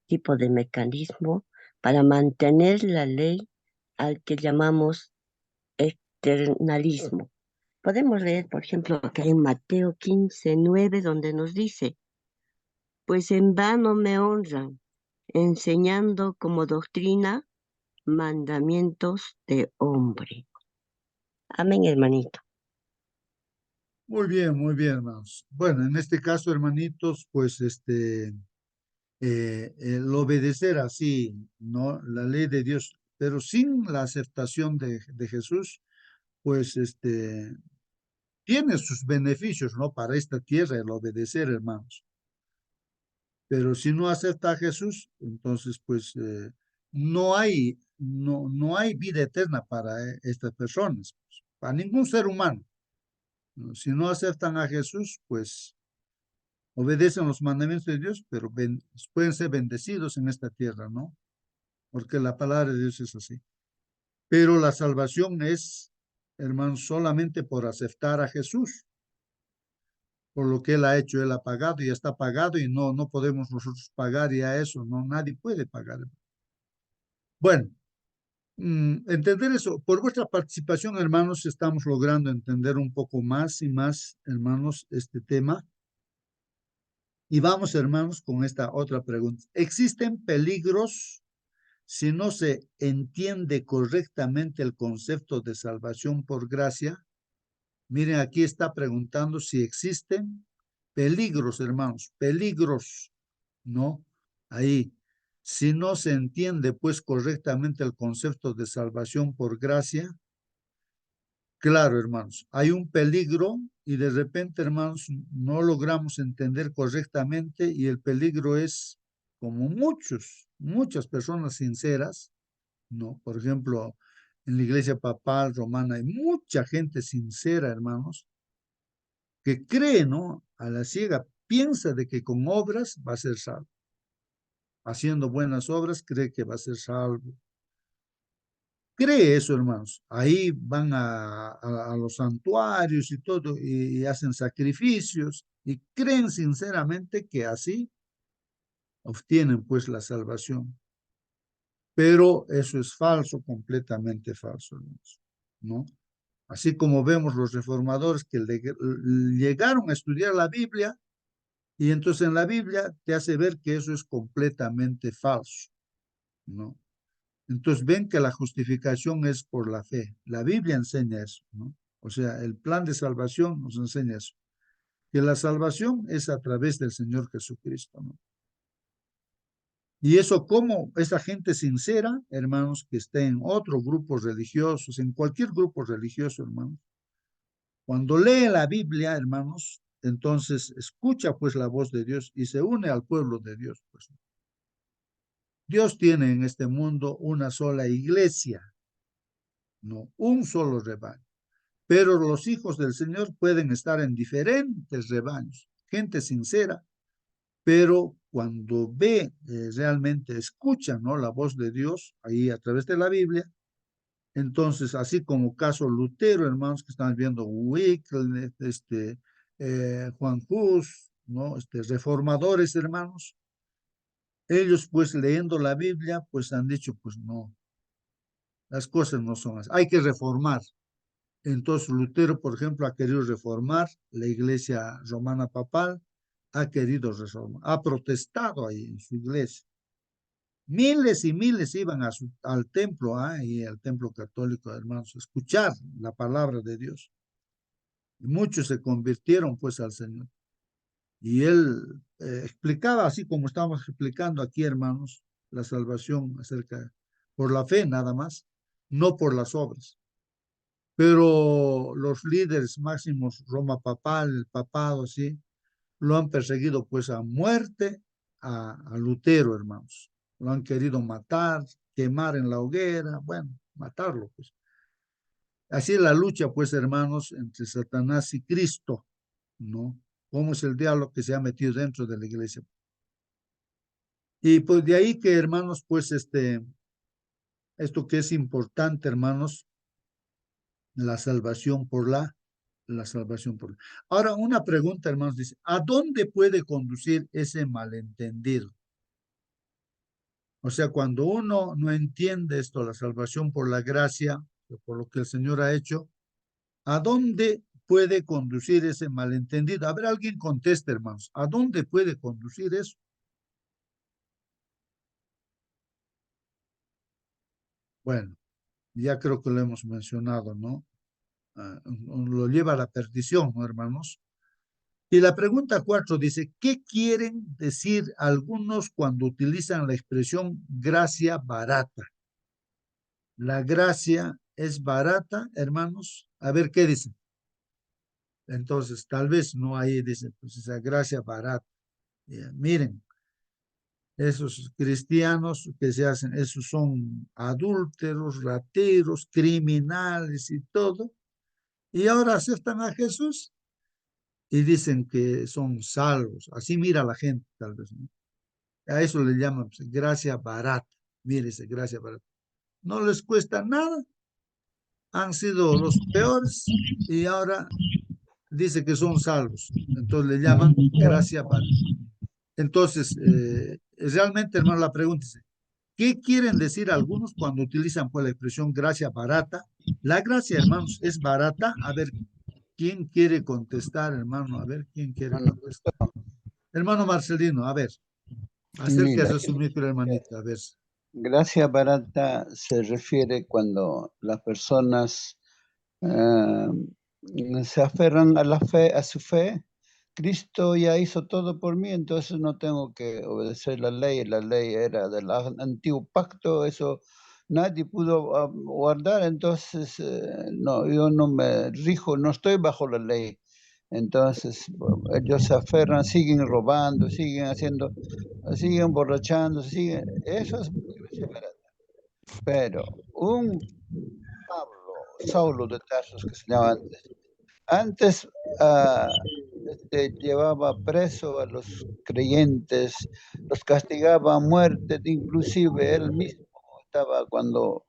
tipo de mecanismo para mantener la ley al que llamamos externalismo. Podemos leer, por ejemplo, acá en Mateo 15:9, donde nos dice, pues en vano me honran, enseñando como doctrina mandamientos de hombre. Amén, hermanito. Muy bien, hermanos. Bueno, en este caso, hermanitos, pues el obedecer así, ¿no? La ley de Dios, pero sin la aceptación de Jesús, pues tiene sus beneficios, ¿no? Para esta tierra el obedecer, hermanos. Pero si no acepta a Jesús, entonces pues no hay vida eterna para estas personas, pues, para ningún ser humano, ¿no? Si no aceptan a Jesús, pues obedecen los mandamientos de Dios, pero pueden ser bendecidos en esta tierra, ¿no? Porque la palabra de Dios es así. Pero la salvación es, hermanos, solamente por aceptar a Jesús, por lo que Él ha hecho, Él ha pagado, ya está pagado y no podemos nosotros pagar ya eso, no, nadie puede pagar. Bueno, entender eso, por vuestra participación, hermanos, estamos logrando entender un poco más y más, hermanos, este tema. Y vamos, hermanos, con esta otra pregunta. ¿Existen peligros si no se entiende correctamente el concepto de salvación por gracia? Miren, aquí está preguntando si existen peligros, hermanos, peligros, ¿no? Ahí, si no se entiende pues correctamente el concepto de salvación por gracia, claro, hermanos, hay un peligro y de repente, hermanos, no logramos entender correctamente y el peligro es como muchas personas sinceras, ¿no? Por ejemplo, en la iglesia papal romana hay mucha gente sincera, hermanos, que cree, ¿no? A la ciega, piensa de que con obras va a ser salvo. Haciendo buenas obras cree que va a ser salvo. cree eso, hermanos. Ahí van a los santuarios y todo, y hacen sacrificios, y creen sinceramente que así obtienen pues la salvación. Pero eso es falso, completamente falso, hermanos, ¿no? Así como vemos los reformadores que llegaron a estudiar la Biblia, y entonces en la Biblia te hace ver que eso es completamente falso, ¿no? Entonces ven que la justificación es por la fe. La Biblia enseña eso, ¿no? O sea, el plan de salvación nos enseña eso, que la salvación es a través del Señor Jesucristo, ¿no? Y eso como esa gente sincera, hermanos, que esté en otros grupos religiosos, en cualquier grupo religioso, hermanos, cuando lee la Biblia, hermanos, entonces escucha pues la voz de Dios y se une al pueblo de Dios, pues. Dios tiene en este mundo una sola iglesia, no un solo rebaño. Pero los hijos del Señor pueden estar en diferentes rebaños, gente sincera, pero cuando ve, realmente escucha, ¿no?, la voz de Dios ahí a través de la Biblia, entonces, así como caso Lutero, hermanos, que están viendo Wycliffe, Juan Hus, ¿no?, reformadores, hermanos, ellos pues leyendo la Biblia, pues han dicho, pues no, las cosas no son así, hay que reformar. Entonces Lutero, por ejemplo, ha querido reformar la iglesia romana papal, ha querido reformar, ha protestado ahí en su iglesia. Miles y miles iban al templo, y al templo católico, hermanos, a escuchar la palabra de Dios. Y muchos se convirtieron pues al Señor. Y él explicaba, así como estamos explicando aquí, hermanos, la salvación por la fe nada más, no por las obras. Pero los líderes máximos, Roma papal, el papado, sí, lo han perseguido pues a muerte a Lutero, hermanos. Lo han querido matar, quemar en la hoguera, bueno, matarlo, pues. Así es la lucha, pues, hermanos, entre Satanás y Cristo, ¿no? Cómo es el diablo que se ha metido dentro de la iglesia. Y pues de ahí que, hermanos, pues, esto que es importante, hermanos, la salvación por la salvación por la. Ahora, una pregunta, hermanos, dice, ¿a dónde puede conducir ese malentendido? O sea, cuando uno no entiende esto, la salvación por la gracia, por lo que el Señor ha hecho, ¿a dónde puede conducir ese malentendido? A ver, alguien conteste, hermanos, ¿a dónde puede conducir eso? Bueno, ya creo que lo hemos mencionado, ¿no? Lo lleva a la perdición, ¿no, hermanos? Y la pregunta 4 dice, ¿qué quieren decir algunos cuando utilizan la expresión gracia barata? La gracia es barata, hermanos. A ver, ¿qué dicen? Entonces, tal vez no ahí dice, pues esa gracia barata. Miren, esos cristianos que se hacen, esos son adúlteros, rateros, criminales y todo. Y ahora aceptan a Jesús y dicen que son salvos. Así mira la gente, tal vez, ¿no? A eso le llaman pues, gracia barata. Mírese, gracia barata. No les cuesta nada. Han sido los peores y ahora dice que son salvos. Entonces le llaman gracia barata. Entonces, realmente, hermano, la pregunta es, ¿qué quieren decir algunos cuando utilizan pues, la expresión gracia barata? La gracia, hermanos, es barata. A ver, ¿quién quiere contestar, hermano? A ver, ¿quién quiere contestar? Hermano Marcelino, a ver, acérquese Mira, a su micro, hermanita, a ver. gracia barata se refiere cuando las personas se aferran a la fe, a su fe. Cristo ya hizo todo por mí, entonces no tengo que obedecer la ley era del antiguo pacto, eso nadie pudo guardar, entonces no, yo no me rijo, no estoy bajo la ley. Entonces ellos se aferran, siguen robando, siguen haciendo, siguen emborrachando, siguen, eso es gracia barata. Pero un Pablo, Saulo de Tarsos, que se llamaba antes, llevaba preso a los creyentes, los castigaba a muerte, inclusive él mismo estaba cuando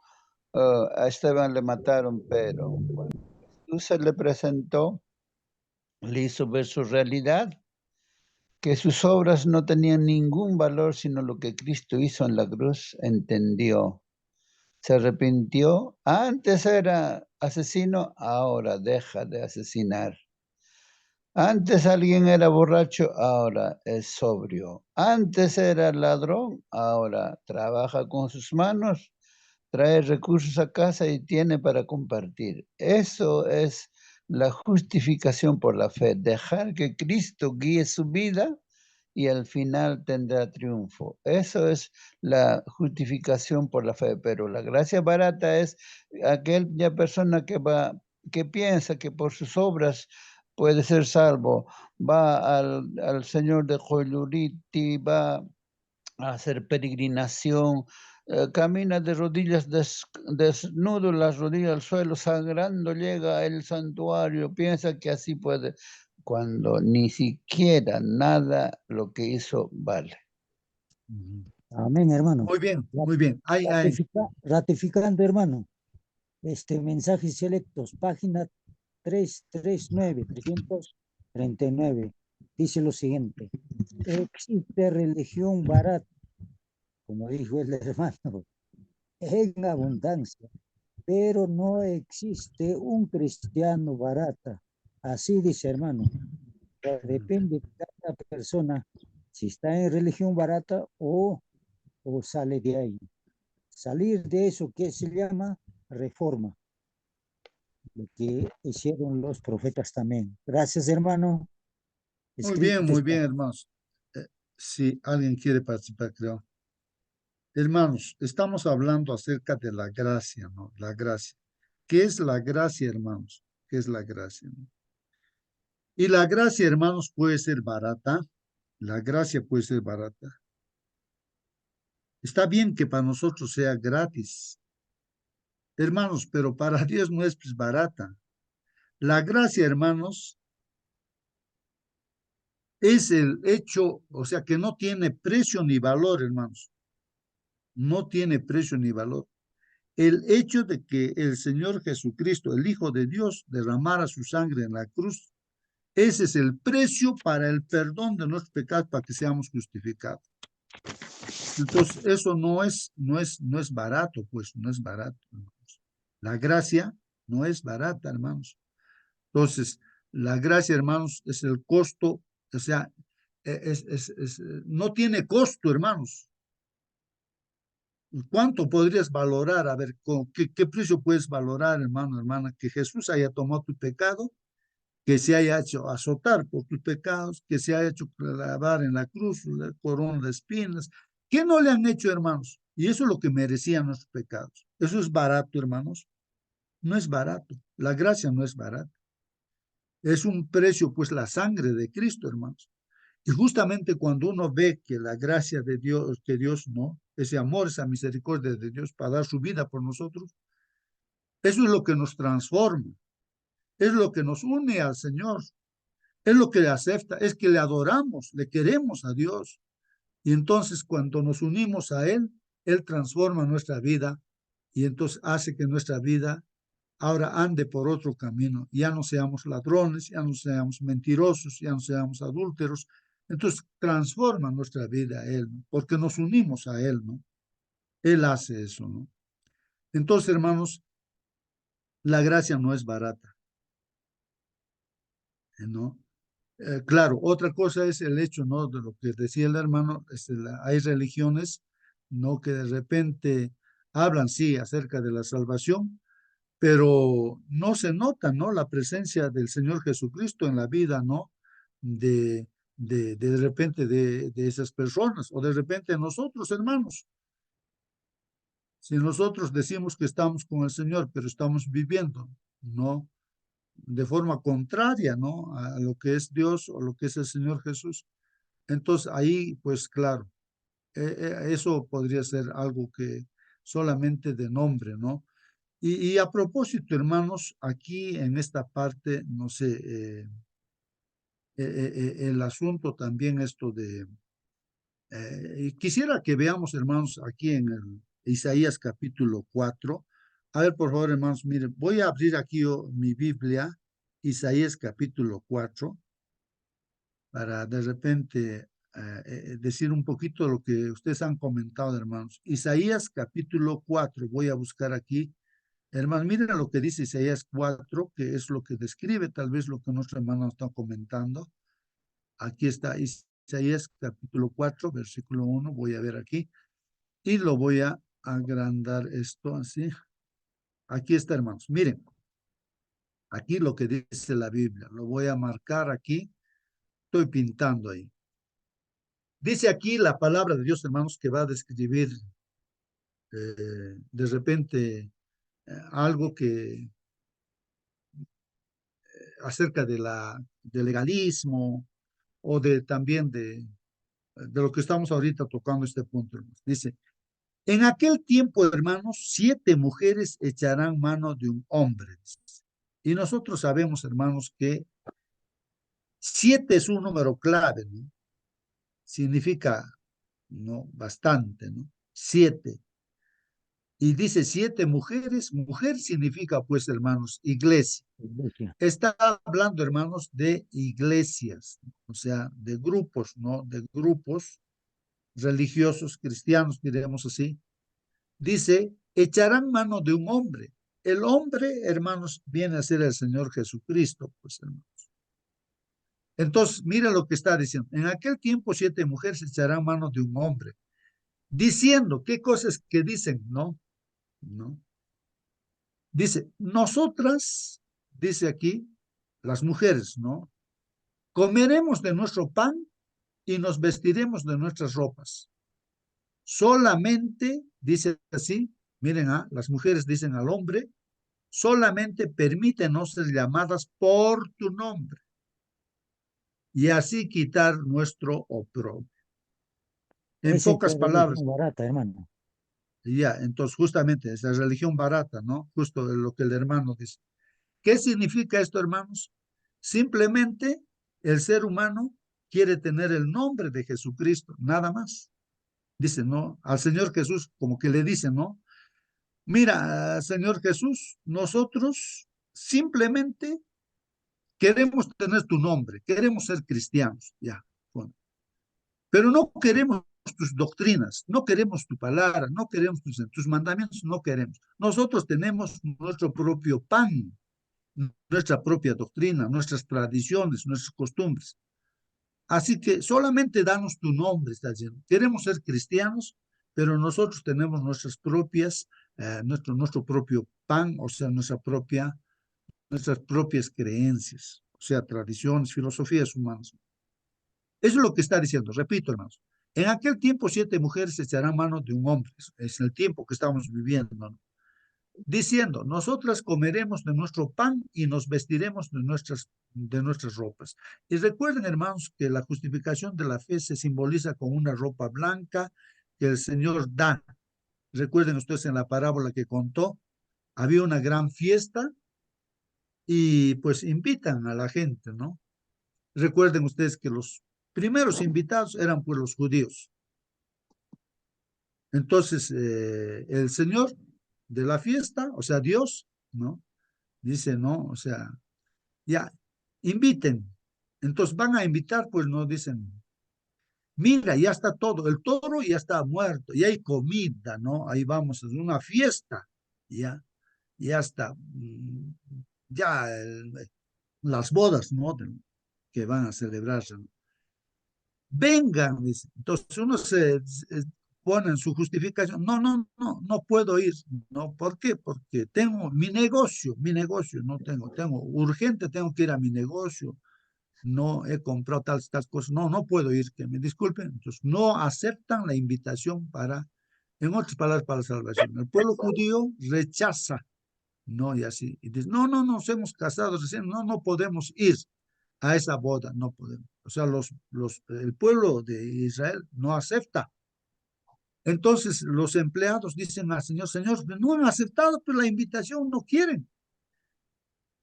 a Esteban le mataron, pero cuando Jesús se le presentó, le hizo ver su realidad, que sus obras no tenían ningún valor, sino lo que Cristo hizo en la cruz, entendió. Se arrepintió. Antes era asesino, ahora deja de asesinar. Antes alguien era borracho, ahora es sobrio. Antes era ladrón, ahora trabaja con sus manos, trae recursos a casa y tiene para compartir. Eso es la justificación por la fe, dejar que Cristo guíe su vida y al final tendrá triunfo. Eso es la justificación por la fe, pero la gracia barata es aquella persona que piensa que por sus obras puede ser salvo, va al Señor de Joiluriti, va a hacer peregrinación, camina de rodillas desnudo, las rodillas al suelo, sangrando, llega al santuario, piensa que así puede, cuando ni siquiera nada lo que hizo vale. Amén, hermano. Muy bien, muy bien. Ratificando, hermano, mensajes selectos, página 339. Dice lo siguiente: existe religión barata, como dijo el hermano, en abundancia, pero no existe un cristiano barata. Así dice, hermano. Depende de cada persona si está en religión barata o sale de ahí. Salir de eso que se llama reforma, lo que hicieron los profetas también. Gracias, hermano. Muy bien, hermanos. Si alguien quiere participar, creo. Hermanos, estamos hablando acerca de la gracia, ¿no? La gracia. ¿Qué es la gracia, hermanos? ¿Qué es la gracia, no? Y la gracia, hermanos, puede ser barata. La gracia puede ser barata. Está bien que para nosotros sea gratis, hermanos, pero para Dios no es pues, barata. La gracia, hermanos, es el hecho, o sea, que no tiene precio ni valor, hermanos. No tiene precio ni valor. El hecho de que el Señor Jesucristo, el Hijo de Dios, derramara su sangre en la cruz, ese es el precio para el perdón de nuestros pecados, para que seamos justificados. Entonces, eso no es barato, pues, no es barato, hermanos. La gracia no es barata, hermanos. Entonces, la gracia, hermanos, es el costo, o sea, no tiene costo, hermanos. ¿Cuánto podrías valorar? A ver, ¿qué precio puedes valorar, hermano, hermana? Que Jesús haya tomado tu pecado, que se haya hecho azotar por tus pecados, que se haya hecho clavar en la cruz, la corona de espinas. ¿Qué no le han hecho, hermanos? Y eso es lo que merecían nuestros pecados. ¿Eso es barato, hermanos? No es barato. La gracia no es barata. Es un precio, pues, la sangre de Cristo, hermanos. Y justamente cuando uno ve que la gracia de Dios, que Dios no, ese amor, esa misericordia de Dios para dar su vida por nosotros, eso es lo que nos transforma, es lo que nos une al Señor, es lo que le acepta, es que le adoramos, le queremos a Dios. Y entonces cuando nos unimos a Él, Él transforma nuestra vida y entonces hace que nuestra vida ahora ande por otro camino. Ya no seamos ladrones, ya no seamos mentirosos, ya no seamos adúlteros. Entonces transforma nuestra vida Él, ¿no? Porque nos unimos a Él, ¿no? Él hace eso, ¿no? Entonces, hermanos, la gracia no es barata, ¿no? Claro, otra cosa es el hecho, ¿no? De lo que decía el hermano, hay religiones, ¿no? Que de repente hablan, sí, acerca de la salvación, pero no se nota, ¿no? La presencia del Señor Jesucristo en la vida, ¿no? De repente de esas personas, o de repente nosotros, hermanos. Si nosotros decimos que estamos con el Señor, pero estamos viviendo, ¿no? De forma contraria, ¿no? A lo que es Dios o lo que es el Señor Jesús. Entonces ahí, pues claro, eso podría ser algo que solamente de nombre, ¿no? Y a propósito, hermanos, aquí en esta parte, no sé, el asunto también esto de, quisiera que veamos, hermanos, aquí en el Isaías capítulo 4, A ver, por favor, hermanos, miren, voy a abrir aquí mi Biblia, Isaías capítulo 4, para de repente decir un poquito lo que ustedes han comentado, hermanos. Isaías capítulo 4, voy a buscar aquí. Hermanos, miren lo que dice Isaías 4, que es lo que describe tal vez lo que nuestro hermano está comentando. Aquí está Isaías capítulo 4, versículo 1, voy a ver aquí, y lo voy a agrandar esto así. Aquí está, hermanos, miren, aquí lo que dice la Biblia, lo voy a marcar aquí, estoy pintando ahí. Dice aquí la palabra de Dios, hermanos, que va a describir de repente algo que acerca del legalismo o también de lo que estamos ahorita tocando este punto, hermanos. Dice, en aquel tiempo, hermanos, 7 mujeres echarán mano de un hombre. Y nosotros sabemos, hermanos, que 7 es un número clave, ¿no? Significa, ¿no? Bastante, ¿no? 7. Y dice 7 mujeres. Mujer significa, pues, hermanos, iglesia. Iglesia. Está hablando, hermanos, de iglesias, o sea, de grupos, ¿no? De grupos religiosos, cristianos, diremos así. Dice, echarán mano de un hombre. El hombre, hermanos, viene a ser el Señor Jesucristo, pues, hermanos. Entonces, mira lo que está diciendo. En aquel tiempo 7 mujeres echarán mano de un hombre, diciendo, ¿qué cosas que dicen? No, no. Dice, nosotras, dice aquí, las mujeres, ¿no? Comeremos de nuestro pan y nos vestiremos de nuestras ropas. Solamente, dice así, miren, las mujeres dicen al hombre, solamente permítenos ser llamadas por tu nombre y así quitar nuestro oprobio. En Esa es pocas la palabras, religión barata, hermano. ya, entonces justamente es la religión barata, ¿no? Justo de lo que el hermano dice. ¿Qué significa esto, hermanos? Simplemente el ser humano quiere tener el nombre de Jesucristo, nada más. Dice, ¿no? Al Señor Jesús, como que le dice, ¿no? Mira, Señor Jesús, nosotros simplemente queremos tener tu nombre, queremos ser cristianos, ya. Bueno. Pero no queremos tus doctrinas, no queremos tu palabra, no queremos tus mandamientos, no queremos. Nosotros tenemos nuestro propio pan, nuestra propia doctrina, nuestras tradiciones, nuestras costumbres. Así que solamente danos tu nombre, está diciendo. Queremos ser cristianos, pero nosotros tenemos nuestras propias, nuestro propio pan, o sea, nuestras propias creencias, o sea, tradiciones, filosofías humanas. Eso es lo que está diciendo, repito, hermanos. En aquel tiempo 7 mujeres echarán mano de un hombre, es el tiempo que estamos viviendo, ¿no? Diciendo, nosotras comeremos de nuestro pan y nos vestiremos de nuestras ropas. Y recuerden, hermanos, que la justificación de la fe se simboliza con una ropa blanca que el Señor da. Recuerden ustedes en la parábola que contó, había una gran fiesta y pues invitan a la gente, ¿no? Recuerden ustedes que los primeros invitados eran pues los judíos. Entonces, el Señor de la fiesta, o sea, Dios, ¿no? Dice, no, o sea, ya, inviten. Entonces van a invitar, pues no dicen, mira, ya está todo, el toro ya está muerto, ya hay comida, ¿no? Ahí vamos, es una fiesta, ya está, ya las bodas, ¿no? Que van a celebrarse, ¿no? Vengan, dice. Entonces uno se pone en su justificación, no puedo ir, ¿no? ¿Por qué? Porque tengo mi negocio, no tengo urgente, tengo que ir a mi negocio, no he comprado tales cosas, no puedo ir, que me disculpen. Entonces no aceptan la invitación en otras palabras, para la salvación. El pueblo judío rechaza, ¿no? Y así, y dice, no, nos hemos casado recién, no podemos ir a esa boda, no podemos. O sea, el pueblo de Israel no acepta. Entonces los empleados dicen al Señor, Señor, no han aceptado, pero la invitación no quieren.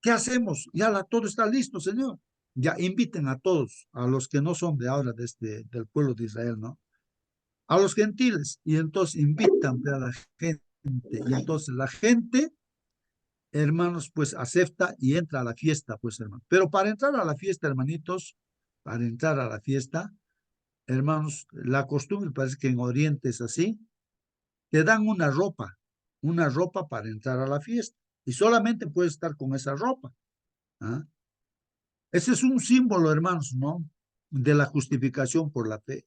¿Qué hacemos? Todo está listo, Señor. Ya inviten a todos, a los que no son de ahora, del pueblo de Israel, ¿no? A los gentiles. Y entonces invitan a la gente. Y entonces la gente hermanos, pues acepta y entra a la fiesta, pues hermanos. Pero para entrar a la fiesta, hermanitos, para entrar a la fiesta, hermanos, la costumbre parece que en Oriente es así, te dan una ropa para entrar a la fiesta. Y solamente puedes estar con esa ropa. ¿Ah? Ese es un símbolo, hermanos, ¿no? De la justificación por la fe.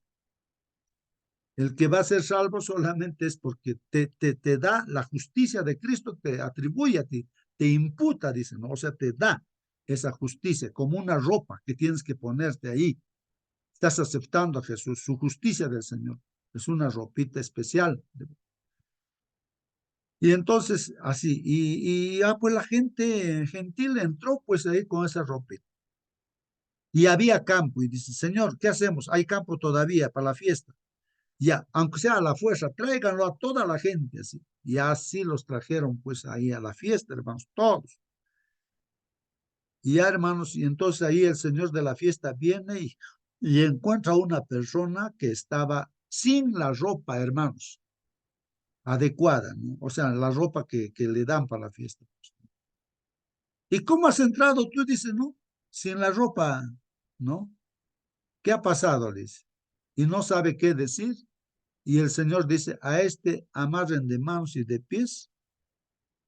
El que va a ser salvo solamente es porque te da la justicia de Cristo, te atribuye a ti, te imputa, dice, ¿no? O sea, te da esa justicia como una ropa que tienes que ponerte ahí. Estás aceptando a Jesús, su justicia del Señor. Es una ropita especial. Y entonces, así, pues la gente gentil entró pues ahí con esa ropita. Y había campo, y dice, Señor, ¿qué hacemos? Hay campo todavía para la fiesta. Ya, aunque sea a la fuerza, tráiganlo a toda la gente, así. Y así los trajeron pues ahí a la fiesta, hermanos, todos. Y ya, hermanos, y entonces ahí el señor de la fiesta viene y encuentra a una persona que estaba sin la ropa, hermanos, adecuada, ¿no? O sea, la ropa que le dan para la fiesta. ¿Y cómo has entrado? Tú dices, ¿no? Sin la ropa, ¿no? ¿Qué ha pasado? Le dice. Y no sabe qué decir. Y el Señor dice, a este amarren de manos y de pies,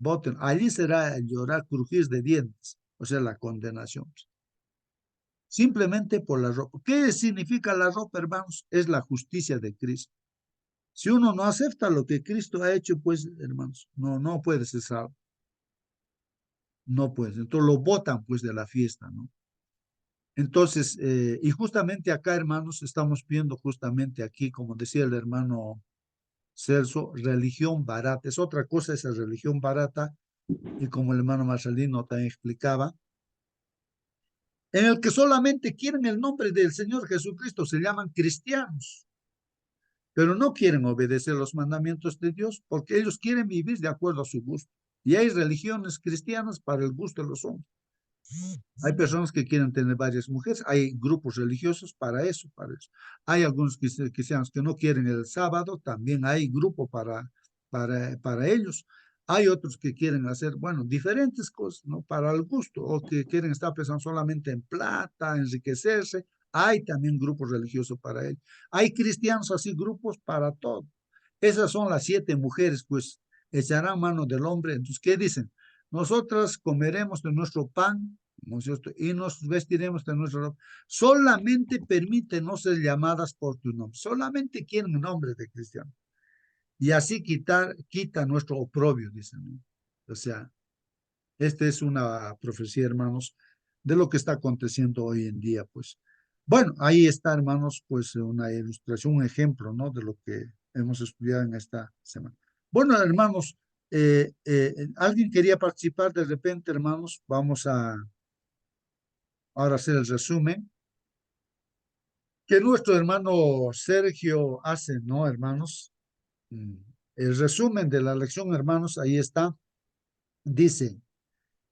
boten. Allí será el llorar, crujir de dientes, o sea, la condenación. Simplemente por la ropa. ¿Qué significa la ropa, hermanos? Es la justicia de Cristo. Si uno no acepta lo que Cristo ha hecho, pues, hermanos, no puede ser salvo. No puede. Entonces lo botan, pues, de la fiesta, ¿no? Entonces, y justamente acá, hermanos, estamos viendo justamente aquí, como decía el hermano Celso, religión barata. Es otra cosa esa religión barata, y como el hermano Marcelino también explicaba, en el que solamente quieren el nombre del Señor Jesucristo, se llaman cristianos, pero no quieren obedecer los mandamientos de Dios porque ellos quieren vivir de acuerdo a su gusto. Y hay religiones cristianas para el gusto de los hombres. Hay personas que quieren tener varias mujeres, hay grupos religiosos para eso, para eso. Hay algunos cristianos que no quieren el sábado, también hay grupo para ellos. Hay otros que quieren hacer, bueno, diferentes cosas, ¿no? Para el gusto, o que quieren estar pensando solamente en plata, enriquecerse. Hay también grupos religiosos para ellos. Hay cristianos así, grupos para todo. Esas son las 7 mujeres, pues echarán mano del hombre. Entonces, ¿qué dicen? Nosotras comeremos de nuestro pan, ¿no es cierto? Y nos vestiremos de nuestra ropa. Solamente permiten no ser llamadas por tu nombre. Solamente quieren nombre de cristiano. Y así quita nuestro oprobio, dicen, ¿no? O sea, esta es una profecía, hermanos, de lo que está aconteciendo hoy en día, pues. Bueno, ahí está, hermanos, pues una ilustración, un ejemplo, ¿no? De lo que hemos estudiado en esta semana. Bueno, hermanos, ¿alguien quería participar de repente, hermanos? Vamos a ahora hacer el resumen que nuestro hermano Sergio hace, ¿no, hermanos? Mm. El resumen de la lección, hermanos, ahí está. Dice,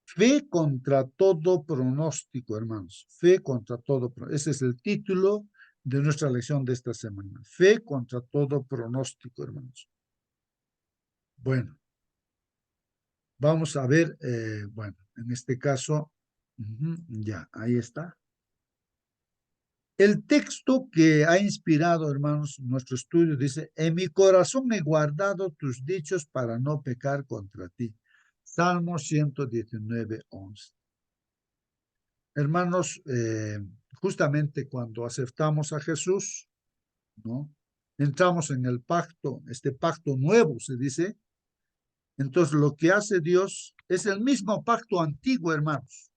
fe contra todo pronóstico, hermanos. Fe contra todo pronóstico. Ese es el título de nuestra lección de esta semana. Fe contra todo pronóstico, hermanos. Bueno, vamos a ver, bueno, en este caso, ya, ahí está. El texto que ha inspirado, hermanos, nuestro estudio dice, en mi corazón he guardado tus dichos para no pecar contra ti. Salmo 119, 11. Hermanos, justamente cuando aceptamos a Jesús, ¿no? Entramos en el pacto, este pacto nuevo, se dice. Entonces, lo que hace Dios es el mismo pacto antiguo, hermanos.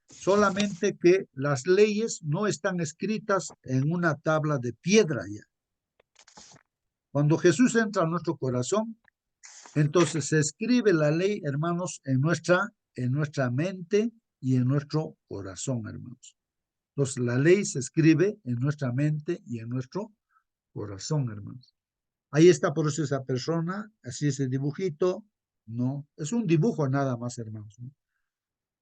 Solamente que las leyes no están escritas en una tabla de piedra ya. Cuando Jesús entra a nuestro corazón, entonces se escribe la ley, hermanos, en nuestra mente y en nuestro corazón, hermanos. Entonces la ley se escribe en nuestra mente y en nuestro corazón, hermanos. Ahí está por eso esa persona, así ese dibujito, ¿no? Es un dibujo nada más, hermanos, ¿no?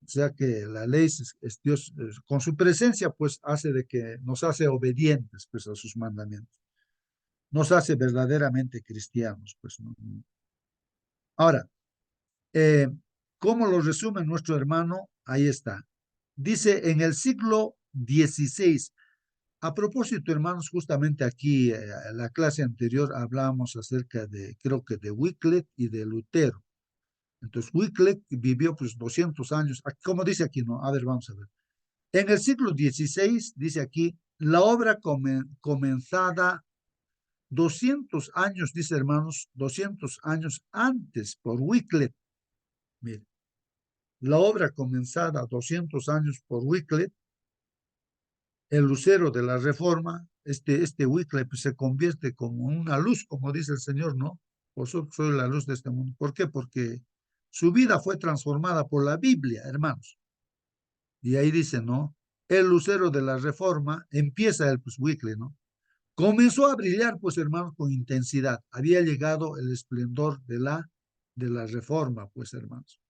O sea que la ley es Dios, con su presencia, pues hace de que nos hace obedientes, pues, a sus mandamientos. Nos hace verdaderamente cristianos, pues, ¿no? Ahora, ¿Cómo lo resume nuestro hermano? Ahí está. Dice, en el siglo XVI. A propósito, hermanos, justamente aquí, en la clase anterior, hablábamos acerca de, creo que de Wycliffe y de Lutero. Entonces, Wycliffe vivió pues 200 años, como dice aquí, ¿no? A ver, vamos a ver. En el siglo XVI, dice aquí, la obra comenzada 200 años, dice hermanos, 200 años antes por Wycliffe. Mire, la obra comenzada 200 años por Wycliffe, el lucero de la Reforma, este Wycliffe se convierte como una luz, como dice el Señor, ¿no? Vosotros sois la luz de este mundo. ¿Por qué? Porque su vida fue transformada por la Biblia, hermanos. Y ahí dice, ¿no? El lucero de la Reforma, empieza el pues, Wycliffe, ¿no? Comenzó a brillar, pues, hermanos, con intensidad. Había llegado el esplendor de la Reforma, pues, hermanos.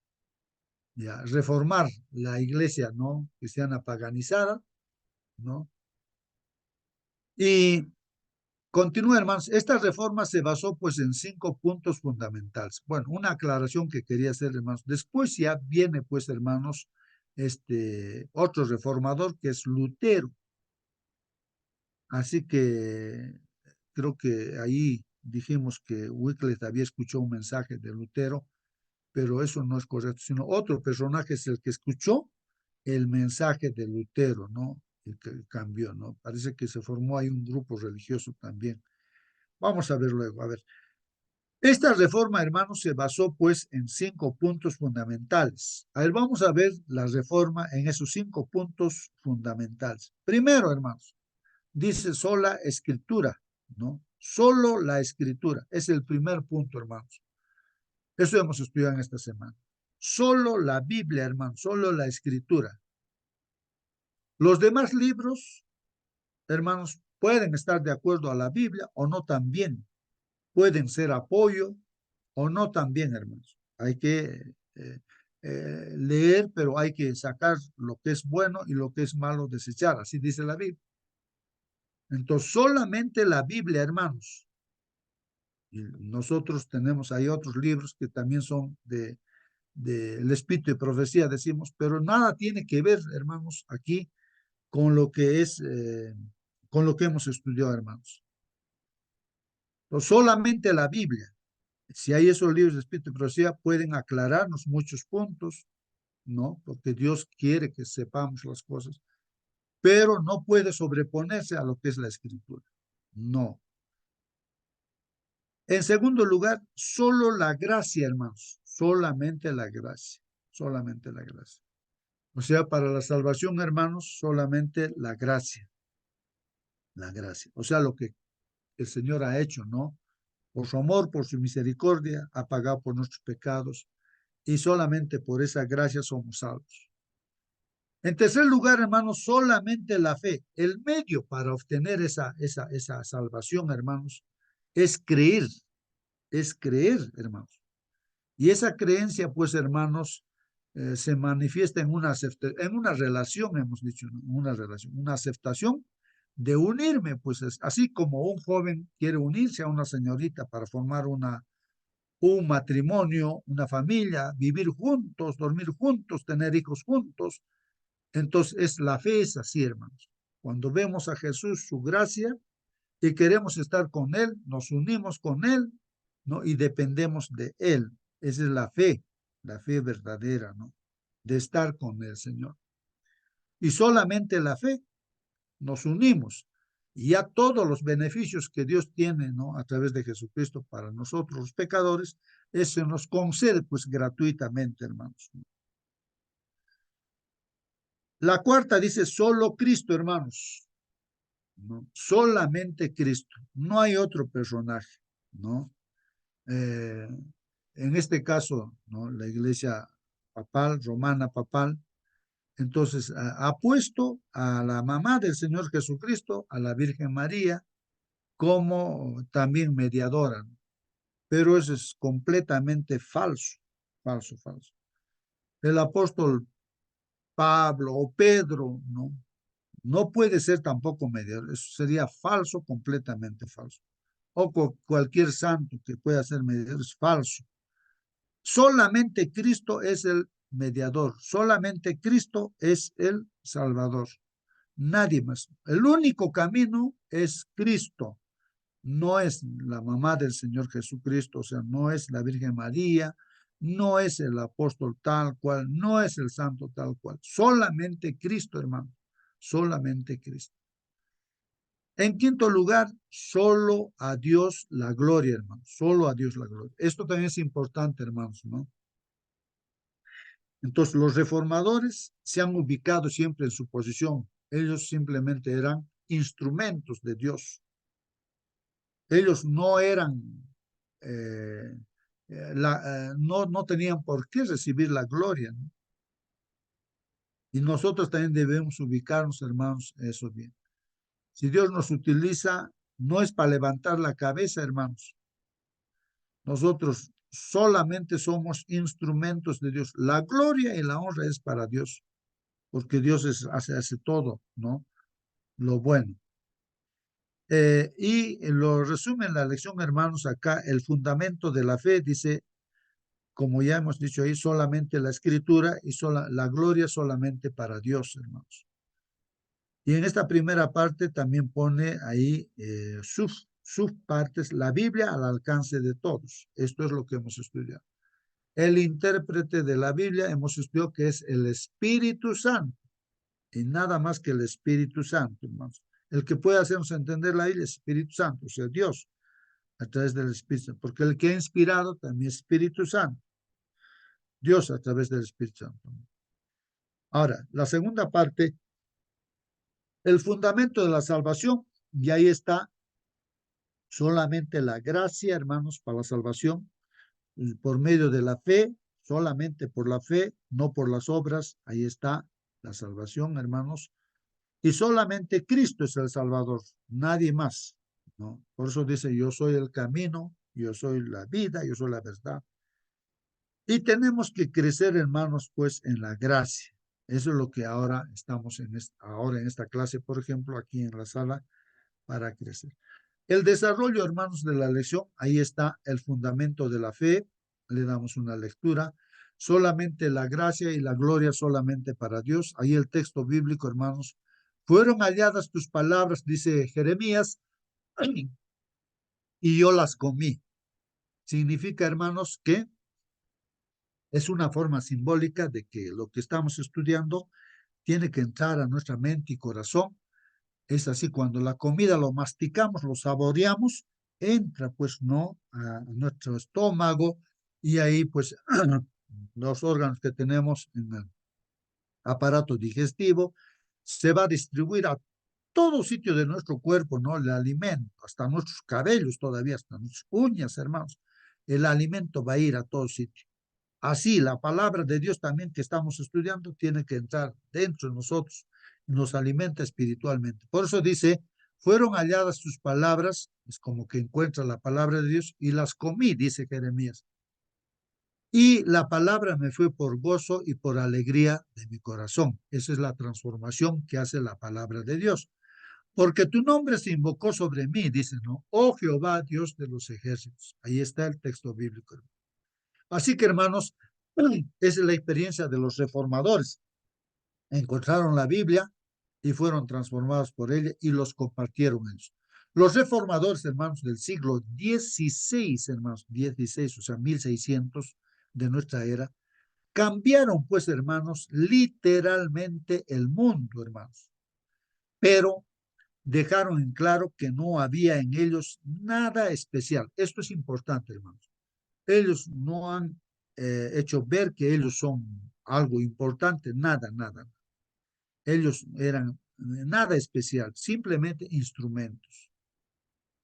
Ya, reformar la iglesia, ¿no? Cristiana paganizada, ¿no? Y continúa, hermanos. Esta reforma se basó pues en 5 puntos fundamentales. Bueno, una aclaración que quería hacer, hermanos. Después ya viene pues, hermanos, otro reformador que es Lutero. Así que creo que ahí dijimos que Wycliffe había escuchado un mensaje de Lutero, pero eso no es correcto, sino otro personaje es el que escuchó el mensaje de Lutero, ¿no? El que cambió, ¿no? Parece que se formó ahí un grupo religioso también. Vamos a ver luego, a ver. Esta reforma, hermanos, se basó pues en 5 puntos fundamentales. A ver, vamos a ver la reforma en esos 5 puntos fundamentales. Primero, hermanos, dice sola escritura, ¿no? Solo la escritura. Es el primer punto, hermanos. Eso hemos estudiado en esta semana. Solo la Biblia, hermanos, solo la escritura. Los demás libros, hermanos, pueden estar de acuerdo a la Biblia o no también. Pueden ser apoyo o no también, hermanos. Hay que leer, pero hay que sacar lo que es bueno y lo que es malo, desechar. Así dice la Biblia. Entonces, solamente la Biblia, hermanos. Y nosotros tenemos ahí otros libros que también son el espíritu de profecía, decimos, pero nada tiene que ver, hermanos, aquí con lo que es, con lo que hemos estudiado, hermanos. Entonces, solamente la Biblia. Si hay esos libros de espíritu de profecía, pueden aclararnos muchos puntos, ¿no? Porque Dios quiere que sepamos las cosas, pero no puede sobreponerse a lo que es la escritura. No. En segundo lugar, solo la gracia, hermanos. Solamente la gracia. Solamente la gracia. O sea, para la salvación, hermanos, solamente la gracia. La gracia. O sea, lo que el Señor ha hecho, ¿no? Por su amor, por su misericordia, ha pagado por nuestros pecados y solamente por esa gracia somos salvos. En tercer lugar, hermanos, solamente la fe. El medio para obtener esa salvación, hermanos, es creer, hermanos. Y esa creencia, pues, hermanos, se manifiesta en una relación, hemos dicho, ¿no? Una aceptación de unirme, pues, así como un joven quiere unirse a una señorita para formar un matrimonio, una familia, vivir juntos, dormir juntos, tener hijos juntos. Entonces, la fe es así, hermanos. Cuando vemos a Jesús, su gracia, y queremos estar con Él, nos unimos con Él, ¿no? Y dependemos de Él. Esa es la fe verdadera, ¿no? De estar con el Señor. Y solamente la fe nos unimos. Y ya todos los beneficios que Dios tiene, ¿no? A través de Jesucristo para nosotros los pecadores, eso nos concede pues gratuitamente, hermanos. La cuarta dice solo Cristo, hermanos. ¿No? Solamente Cristo. No hay otro personaje, ¿no? En este caso, ¿no? La iglesia papal, romana papal, entonces ha puesto a la mamá del Señor Jesucristo, a la Virgen María, como también mediadora, ¿no? Pero eso es completamente falso, falso, falso. El apóstol Pablo o Pedro, ¿no? No puede ser tampoco mediador, eso sería falso, completamente falso. O cualquier santo que pueda ser mediador es falso. Solamente Cristo es el mediador, solamente Cristo es el Salvador, nadie más. El único camino es Cristo, no es la mamá del Señor Jesucristo, o sea, no es la Virgen María, no es el apóstol tal cual, no es el santo tal cual, solamente Cristo, hermano, solamente Cristo. En quinto lugar, solo a Dios la gloria, hermano, solo a Dios la gloria. Esto también es importante, hermanos, ¿no? Entonces, los reformadores se han ubicado siempre en su posición. Ellos simplemente eran instrumentos de Dios. Ellos no eran, no tenían por qué recibir la gloria, ¿no? Y nosotros también debemos ubicarnos, hermanos, eso bien. Si Dios nos utiliza, no es para levantar la cabeza, hermanos. Nosotros solamente somos instrumentos de Dios. La gloria y la honra es para Dios, porque Dios hace todo, ¿no? Lo bueno. Y lo resume en la lección, hermanos, acá el fundamento de la fe, dice, como ya hemos dicho ahí, solamente la escritura y la gloria solamente para Dios, hermanos. Y en esta primera parte también pone ahí subpartes, la Biblia al alcance de todos. Esto es lo que hemos estudiado. El intérprete de la Biblia hemos estudiado que es el Espíritu Santo y nada más que el Espíritu Santo, hermanos. El que puede hacernos entender la Biblia es el Espíritu Santo, o sea, Dios, a través del Espíritu Santo, porque el que ha inspirado también es Espíritu Santo, Dios a través del Espíritu Santo. Ahora, la segunda parte, el fundamento de la salvación, y ahí está solamente la gracia, hermanos, para la salvación, por medio de la fe, solamente por la fe, no por las obras, ahí está la salvación, hermanos, y solamente Cristo es el Salvador, nadie más, ¿no? Por eso dice, yo soy el camino, yo soy la vida, yo soy la verdad. Y tenemos que crecer, hermanos, pues en la gracia. Eso es lo que ahora estamos ahora en esta clase, por ejemplo, aquí en la sala, para crecer. El desarrollo, hermanos, de la lección, ahí está el fundamento de la fe, le damos una lectura, solamente la gracia y la gloria solamente para Dios. Ahí el texto bíblico, hermanos, fueron halladas tus palabras, dice Jeremías, y yo las comí. Significa, hermanos, que es una forma simbólica de que lo que estamos estudiando tiene que entrar a nuestra mente y corazón. Es así, cuando la comida lo masticamos, lo saboreamos, entra pues no a nuestro estómago y ahí pues los órganos que tenemos en el aparato digestivo se va a distribuir a todo sitio de nuestro cuerpo, ¿no? El alimento, hasta nuestros cabellos todavía, hasta nuestras uñas, hermanos. El alimento va a ir a todo sitio. Así, la palabra de Dios también que estamos estudiando tiene que entrar dentro de nosotros y nos alimenta espiritualmente. Por eso dice, fueron halladas tus palabras, es como que encuentra la palabra de Dios y las comí, dice Jeremías. Y la palabra me fue por gozo y por alegría de mi corazón. Esa es la transformación que hace la palabra de Dios. Porque tu nombre se invocó sobre mí, dice, ¿no? Oh Jehová, Dios de los ejércitos. Ahí está el texto bíblico. Así que, hermanos, esa es la experiencia de los reformadores. Encontraron la Biblia y fueron transformados por ella y los compartieron ellos. Los reformadores, hermanos, del siglo XVI, hermanos, 16, o sea, 1600 de nuestra era, cambiaron, pues, hermanos, literalmente el mundo, hermanos. Pero dejaron en claro que no había en ellos nada especial. Esto es importante, hermanos. Ellos no han hecho ver que ellos son algo importante, nada, nada. Ellos eran nada especial, simplemente instrumentos.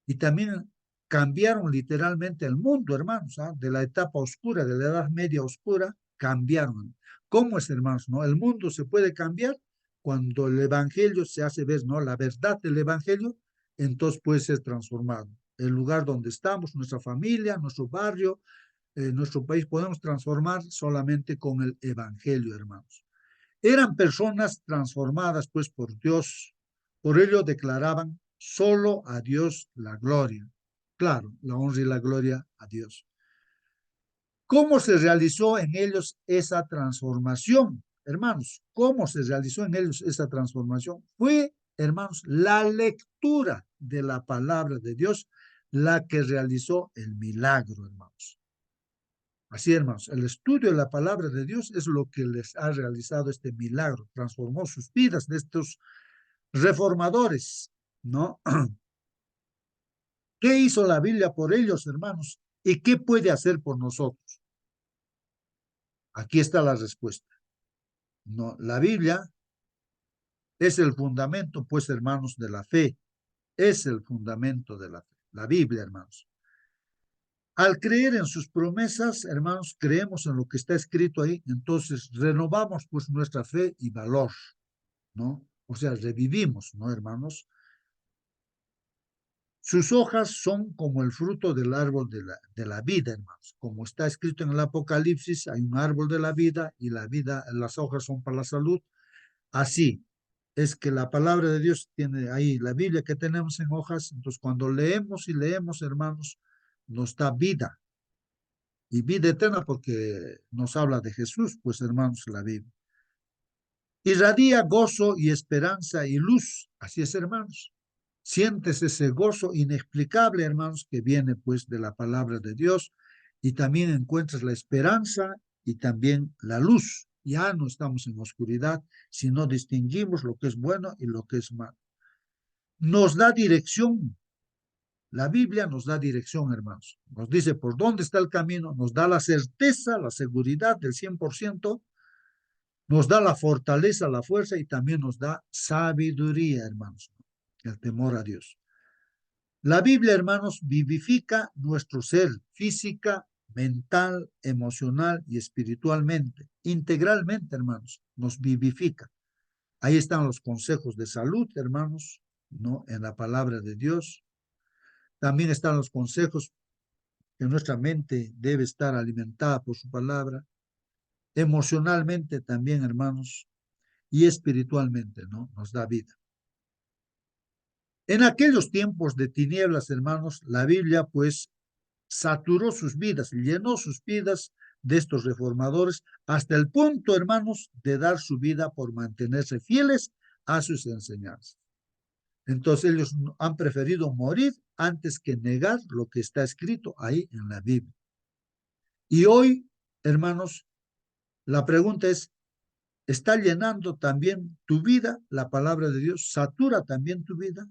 Y también cambiaron literalmente el mundo, hermanos, ¿ah? De la etapa oscura, de la Edad Media oscura, cambiaron. ¿Cómo es, hermanos? ¿No? El mundo se puede cambiar cuando el Evangelio se hace ver, ¿no? La verdad del Evangelio, entonces puede ser transformado. El lugar donde estamos, nuestra familia, nuestro barrio, nuestro país, podemos transformar solamente con el Evangelio, hermanos. Eran personas transformadas, pues, por Dios. Por ello declaraban solo a Dios la gloria. Claro, la honra y la gloria a Dios. ¿Cómo se realizó en ellos esa transformación? Hermanos, ¿cómo se realizó en ellos esa transformación? Fue, hermanos, la lectura de la palabra de Dios la que realizó el milagro, hermanos. Así, hermanos, el estudio de la palabra de Dios es lo que les ha realizado este milagro, transformó sus vidas de estos reformadores, ¿no? ¿Qué hizo la Biblia por ellos, hermanos? ¿Y qué puede hacer por nosotros? Aquí está la respuesta. No, la Biblia es el fundamento, pues, hermanos, de la fe. Es el fundamento de la fe. La Biblia, hermanos. Al creer en sus promesas, hermanos, creemos en lo que está escrito ahí, entonces renovamos, pues, nuestra fe y valor, ¿no? O sea, revivimos, ¿no, hermanos? Sus hojas son como el fruto del árbol de la vida, hermanos. Como está escrito en el Apocalipsis, hay un árbol de la vida y la vida, las hojas son para la salud. Así es que la palabra de Dios tiene ahí, la Biblia que tenemos en hojas, entonces cuando leemos y leemos, hermanos, nos da vida. Y vida eterna porque nos habla de Jesús, pues hermanos, la Biblia. Irradia gozo y esperanza y luz. Así es, hermanos. Sientes ese gozo inexplicable, hermanos, que viene pues de la palabra de Dios y también encuentras la esperanza y también la luz. Ya no estamos en oscuridad, sino distinguimos lo que es bueno y lo que es malo. Nos da dirección. La Biblia nos da dirección, hermanos. Nos dice por dónde está el camino, nos da la certeza, la seguridad del 100%, nos da la fortaleza, la fuerza y también nos da sabiduría, hermanos, el temor a Dios. La Biblia, hermanos, vivifica nuestro ser física, mental, emocional y espiritualmente. Integralmente, hermanos, nos vivifica. Ahí están los consejos de salud, hermanos, ¿no? En la palabra de Dios. También están los consejos que nuestra mente debe estar alimentada por su palabra. Emocionalmente también, hermanos, y espiritualmente, ¿no? Nos da vida. En aquellos tiempos de tinieblas, hermanos, la Biblia, pues, saturó sus vidas, llenó sus vidas de estos reformadores hasta el punto, hermanos, de dar su vida por mantenerse fieles a sus enseñanzas. Entonces ellos han preferido morir antes que negar lo que está escrito ahí en la Biblia. Y hoy, hermanos, la pregunta es, ¿está llenando también tu vida la palabra de Dios? ¿Satura también tu vida?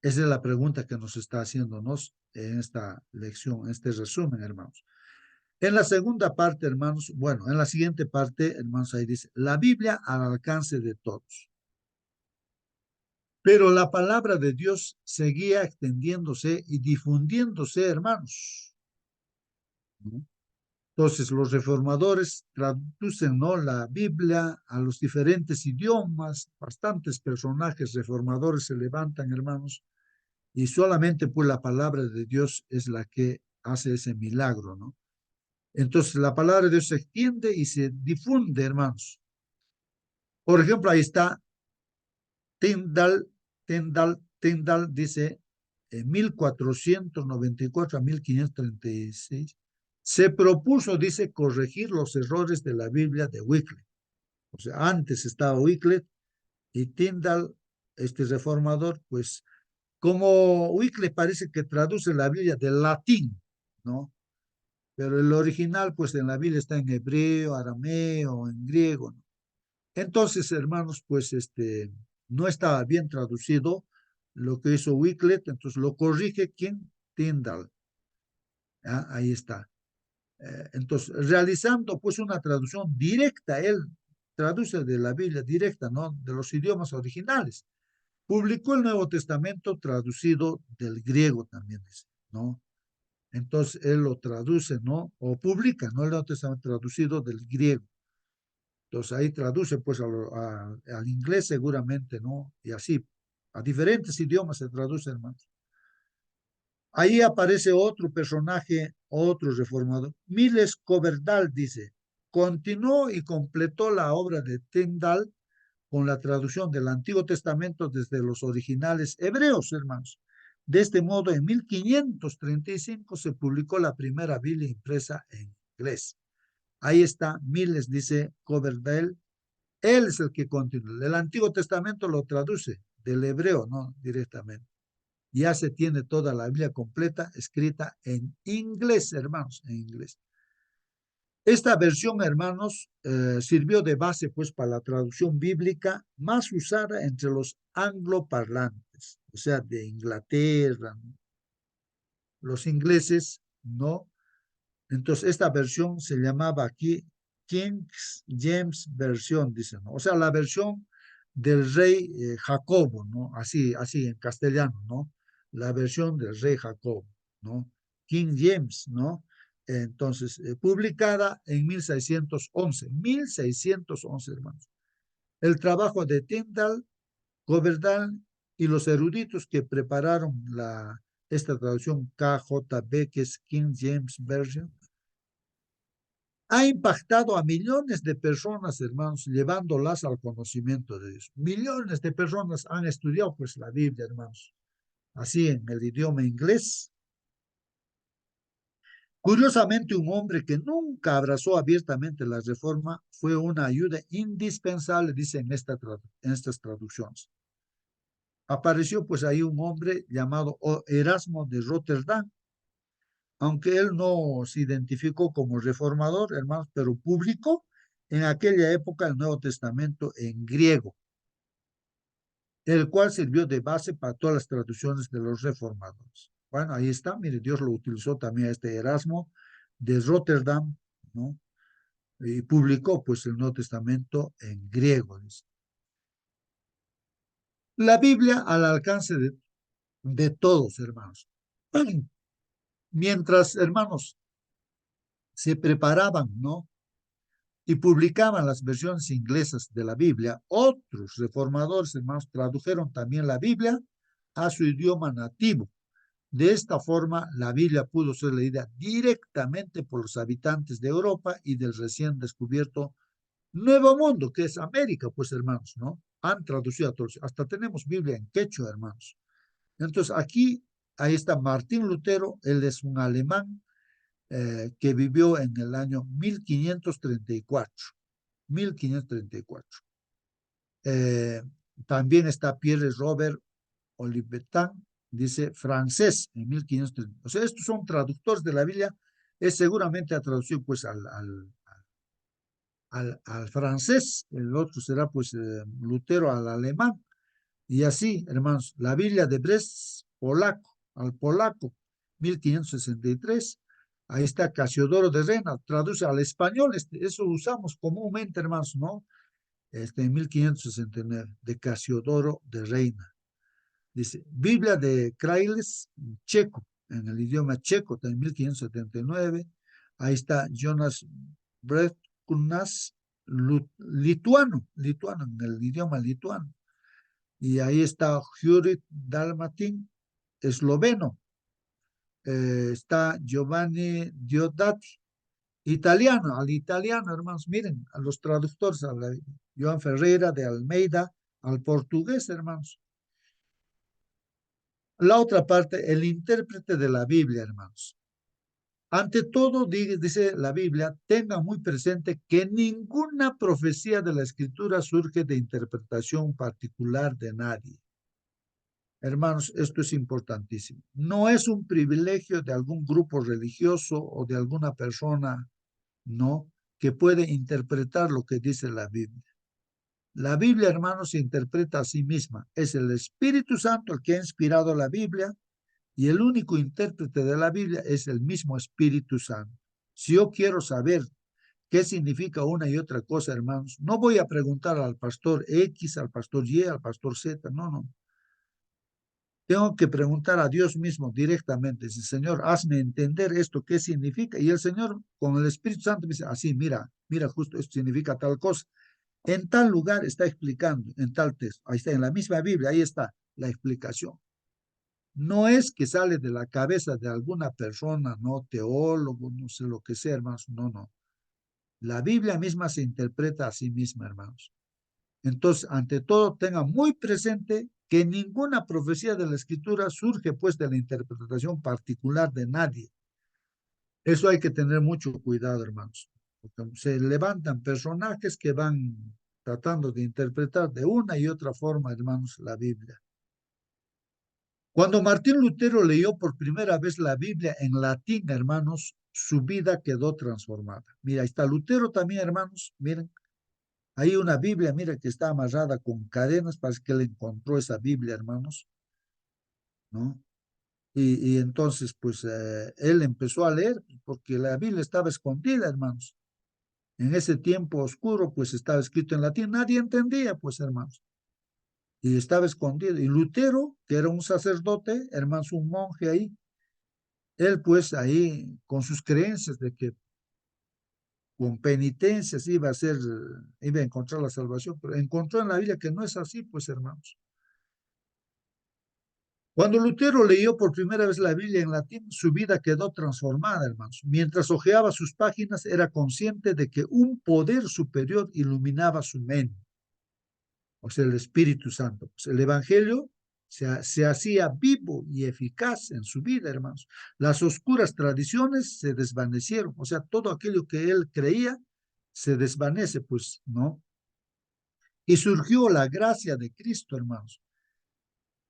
Esa es la pregunta que nos está haciéndonos en esta lección, en este resumen, hermanos. En la segunda parte, hermanos, bueno, en la siguiente parte, hermanos, ahí dice, la Biblia al alcance de todos. Pero la palabra de Dios seguía extendiéndose y difundiéndose, hermanos. ¿No? Entonces, los reformadores traducen, ¿no?, la Biblia a los diferentes idiomas. Bastantes personajes reformadores se levantan, hermanos, y solamente pues la palabra de Dios es la que hace ese milagro, ¿no? Entonces, la palabra de Dios se extiende y se difunde, hermanos. Por ejemplo, ahí está Tyndall dice, en 1494 a 1536, se propuso, dice, corregir los errores de la Biblia de Wycliffe. O sea, antes estaba Wycliffe y Tyndall, este reformador, pues, como Wycliffe parece que traduce la Biblia del latín, ¿no? Pero el original, pues, en la Biblia está en hebreo, arameo, en griego, ¿no? Entonces, hermanos, pues, no estaba bien traducido lo que hizo Wycliffe, entonces lo corrige ¿quién? Tyndall. ¿Ah? Ahí está. Entonces, realizando pues una traducción directa, él traduce de la Biblia directa, ¿no? De los idiomas originales. Publicó el Nuevo Testamento traducido del griego también, dice, ¿no? Entonces, él lo traduce, ¿no? O publica, ¿no? El Nuevo Testamento traducido del griego. Entonces, ahí traduce, pues, al inglés seguramente, ¿no? Y así, a diferentes idiomas se traduce, hermanos. Ahí aparece otro personaje, otro reformador. Miles Coverdal dice, continuó y completó la obra de Tyndall con la traducción del Antiguo Testamento desde los originales hebreos, hermanos. De este modo, en 1535 se publicó la primera Biblia impresa en inglés. Ahí está, Miles dice Coverdale, él es el que continúa. El Antiguo Testamento lo traduce del hebreo, no directamente. Ya se tiene toda la Biblia completa escrita en inglés, hermanos, en inglés. Esta versión, hermanos, sirvió de base pues para la traducción bíblica más usada entre los angloparlantes, o sea, de Inglaterra, ¿no? Los ingleses, ¿no? Entonces, esta versión se llamaba aquí King James Version, dicen, ¿no? O sea, la versión del rey Jacobo, ¿no? Así en castellano, ¿no? La versión del rey Jacobo, ¿no? King James, ¿no? Entonces, publicada en 1611, hermanos. El trabajo de Tyndall, Coverdale y los eruditos que prepararon esta traducción KJV, que es King James Version, ha impactado a millones de personas, hermanos, llevándolas al conocimiento de Dios. Millones de personas han estudiado pues la Biblia, hermanos, así en el idioma inglés. Curiosamente, un hombre que nunca abrazó abiertamente la reforma fue una ayuda indispensable, dice en estas traducciones. Apareció pues ahí un hombre llamado Erasmo de Rotterdam, aunque él no se identificó como reformador, hermanos, pero publicó en aquella época el Nuevo Testamento en griego, el cual sirvió de base para todas las traducciones de los reformadores. Bueno, ahí está, mire, Dios lo utilizó también a este Erasmo de Rotterdam, ¿no? Y publicó pues el Nuevo Testamento en griego, dice. La Biblia al alcance de todos, hermanos. Mientras, hermanos, se preparaban, ¿no? Y publicaban las versiones inglesas de la Biblia, otros reformadores, hermanos, tradujeron también la Biblia a su idioma nativo. De esta forma, la Biblia pudo ser leída directamente por los habitantes de Europa y del recién descubierto Nuevo Mundo, que es América, pues, hermanos, ¿no? Han traducido a todos. Hasta tenemos Biblia en quechua, hermanos. Entonces, aquí, ahí está Martín Lutero, él es un alemán que vivió en el año 1534. 1534. También está Pierre Robert Olivetan, dice francés, en 1530. O sea, estos son traductores de la Biblia. Es seguramente a traducir pues al francés, el otro será pues Lutero al alemán. Y así, hermanos, la Biblia de Brest, polaco, al polaco, 1563. Ahí está Casiodoro de Reina, traduce al español, eso usamos comúnmente, hermanos, ¿no? En 1569, de Casiodoro de Reina. Dice, Biblia de Crailes, checo, en el idioma checo, en 1579. Ahí está Jonas Bretkunas, lituano, en el idioma lituano. Y ahí está Jurid Dalmatin, esloveno. Está Giovanni Diodati, italiano, al italiano, hermanos, miren, a los traductores, Joan Ferreira de Almeida, al portugués, hermanos. La otra parte, el intérprete de la Biblia, hermanos. Ante todo, dice la Biblia, tenga muy presente que ninguna profecía de la Escritura surge de interpretación particular de nadie. Hermanos, esto es importantísimo. No es un privilegio de algún grupo religioso o de alguna persona, no, que puede interpretar lo que dice la Biblia. La Biblia, hermanos, se interpreta a sí misma. Es el Espíritu Santo el que ha inspirado la Biblia y el único intérprete de la Biblia es el mismo Espíritu Santo. Si yo quiero saber qué significa una y otra cosa, hermanos, no voy a preguntar al pastor X, al pastor Y, al pastor Z, no. Tengo que preguntar a Dios mismo directamente, dice, Señor, hazme entender esto, qué significa. Y el Señor, con el Espíritu Santo, me dice, así, mira, justo esto significa tal cosa. En tal lugar está explicando, en tal texto. Ahí está, en la misma Biblia, ahí está la explicación. No es que sale de la cabeza de alguna persona, no teólogo, no sé lo que sea, hermanos, no. La Biblia misma se interpreta a sí misma, hermanos. Entonces, ante todo, tenga muy presente que ninguna profecía de la Escritura surge pues de la interpretación particular de nadie. Eso hay que tener mucho cuidado, hermanos, porque se levantan personajes que van tratando de interpretar de una y otra forma, hermanos, la Biblia. Cuando Martín Lutero leyó por primera vez la Biblia en latín, hermanos, su vida quedó transformada. Mira, ahí está Lutero también, hermanos, miren, hay una Biblia, mira, que está amarrada con cadenas, parece que él encontró esa Biblia, hermanos, ¿no? Y entonces, pues, él empezó a leer, porque la Biblia estaba escondida, hermanos. En ese tiempo oscuro, pues, estaba escrito en latín, nadie entendía, pues, hermanos. Y estaba escondido. Y Lutero, que era un sacerdote, hermanos, un monje ahí, él, pues, ahí, con sus creencias de que con penitencias iba a encontrar la salvación, pero encontró en la Biblia que no es así, pues, hermanos. Cuando Lutero leyó por primera vez la Biblia en latín, su vida quedó transformada, hermanos. Mientras hojeaba sus páginas, era consciente de que un poder superior iluminaba su mente, o sea, el Espíritu Santo. Pues el Evangelio se hacía vivo y eficaz en su vida, hermanos. Las oscuras tradiciones se desvanecieron, o sea, todo aquello que él creía se desvanece, pues, ¿no? Y surgió la gracia de Cristo, hermanos.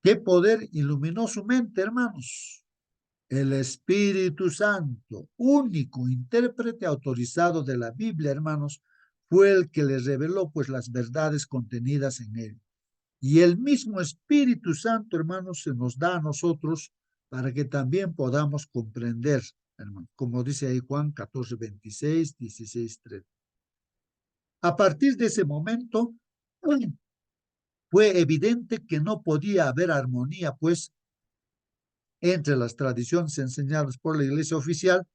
¿Qué poder iluminó su mente, hermanos? El Espíritu Santo, único intérprete autorizado de la Biblia, hermanos, fue el que les reveló pues las verdades contenidas en él. Y el mismo Espíritu Santo, hermanos, se nos da a nosotros para que también podamos comprender, hermanos, como dice ahí Juan 14, 26, 16, 3. A partir de ese momento, fue evidente que no podía haber armonía, pues, entre las tradiciones enseñadas por la Iglesia oficial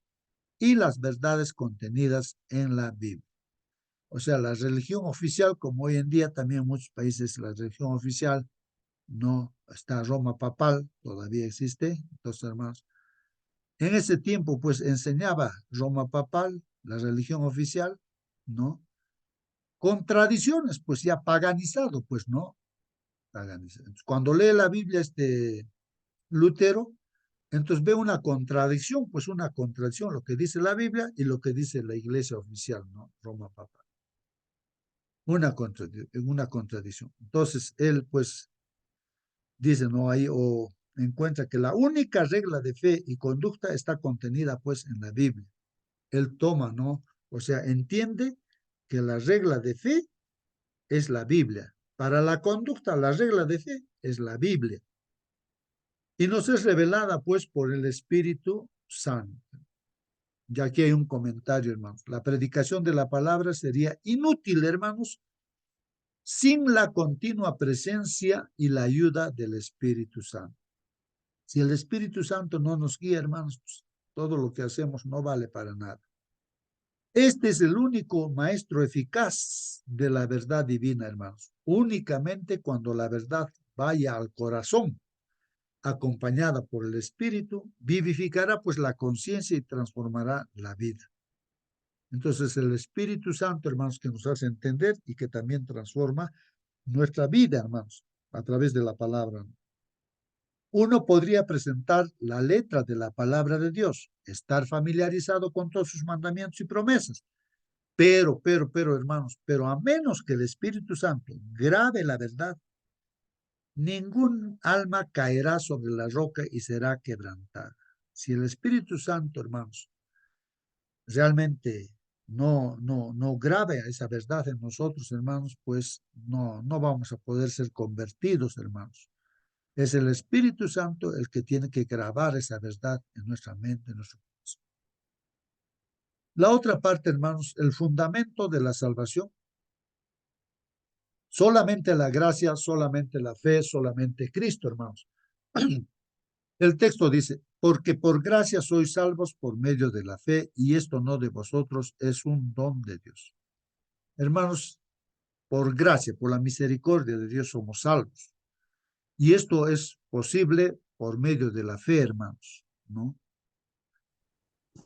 y las verdades contenidas en la Biblia. O sea, la religión oficial, como hoy en día también en muchos países la religión oficial no está, Roma papal todavía existe, entonces hermanos, en ese tiempo pues enseñaba Roma papal, la religión oficial, ¿no? Con tradiciones, pues ya paganizado, pues no, paganizado. Cuando lee la Biblia Lutero, entonces ve una contradicción, pues una contradicción, lo que dice la Biblia y lo que dice la iglesia oficial, ¿no? Roma Papa. Una contradicción. Entonces él, pues, dice, ¿no? Ahí o encuentra que la única regla de fe y conducta está contenida, pues, en la Biblia. Él toma, ¿no? O sea, entiende que la regla de fe es la Biblia. Para la conducta, la regla de fe es la Biblia. Y nos es revelada, pues, por el Espíritu Santo. Ya aquí hay un comentario, hermanos. La predicación de la palabra sería inútil, hermanos, sin la continua presencia y la ayuda del Espíritu Santo. Si el Espíritu Santo no nos guía, hermanos, pues, todo lo que hacemos no vale para nada. Este es el único maestro eficaz de la verdad divina, hermanos. Únicamente cuando la verdad vaya al corazón, acompañada por el Espíritu, vivificará pues la conciencia y transformará la vida. Entonces el Espíritu Santo, hermanos, que nos hace entender y que también transforma nuestra vida, hermanos, a través de la palabra. Uno podría presentar la letra de la palabra de Dios, estar familiarizado con todos sus mandamientos y promesas, pero, hermanos, pero a menos que el Espíritu Santo grabe la verdad, ningún alma caerá sobre la roca y será quebrantada. Si el Espíritu Santo, hermanos, realmente no grabe esa verdad en nosotros, hermanos, pues no vamos a poder ser convertidos, hermanos. Es el Espíritu Santo el que tiene que grabar esa verdad en nuestra mente, en nuestro corazón. La otra parte, hermanos, el fundamento de la salvación. Solamente la gracia, solamente la fe, solamente Cristo, hermanos. El texto dice, porque por gracia sois salvos por medio de la fe, y esto no de vosotros, es un don de Dios. Hermanos, por gracia, por la misericordia de Dios somos salvos. Y esto es posible por medio de la fe, hermanos, ¿no?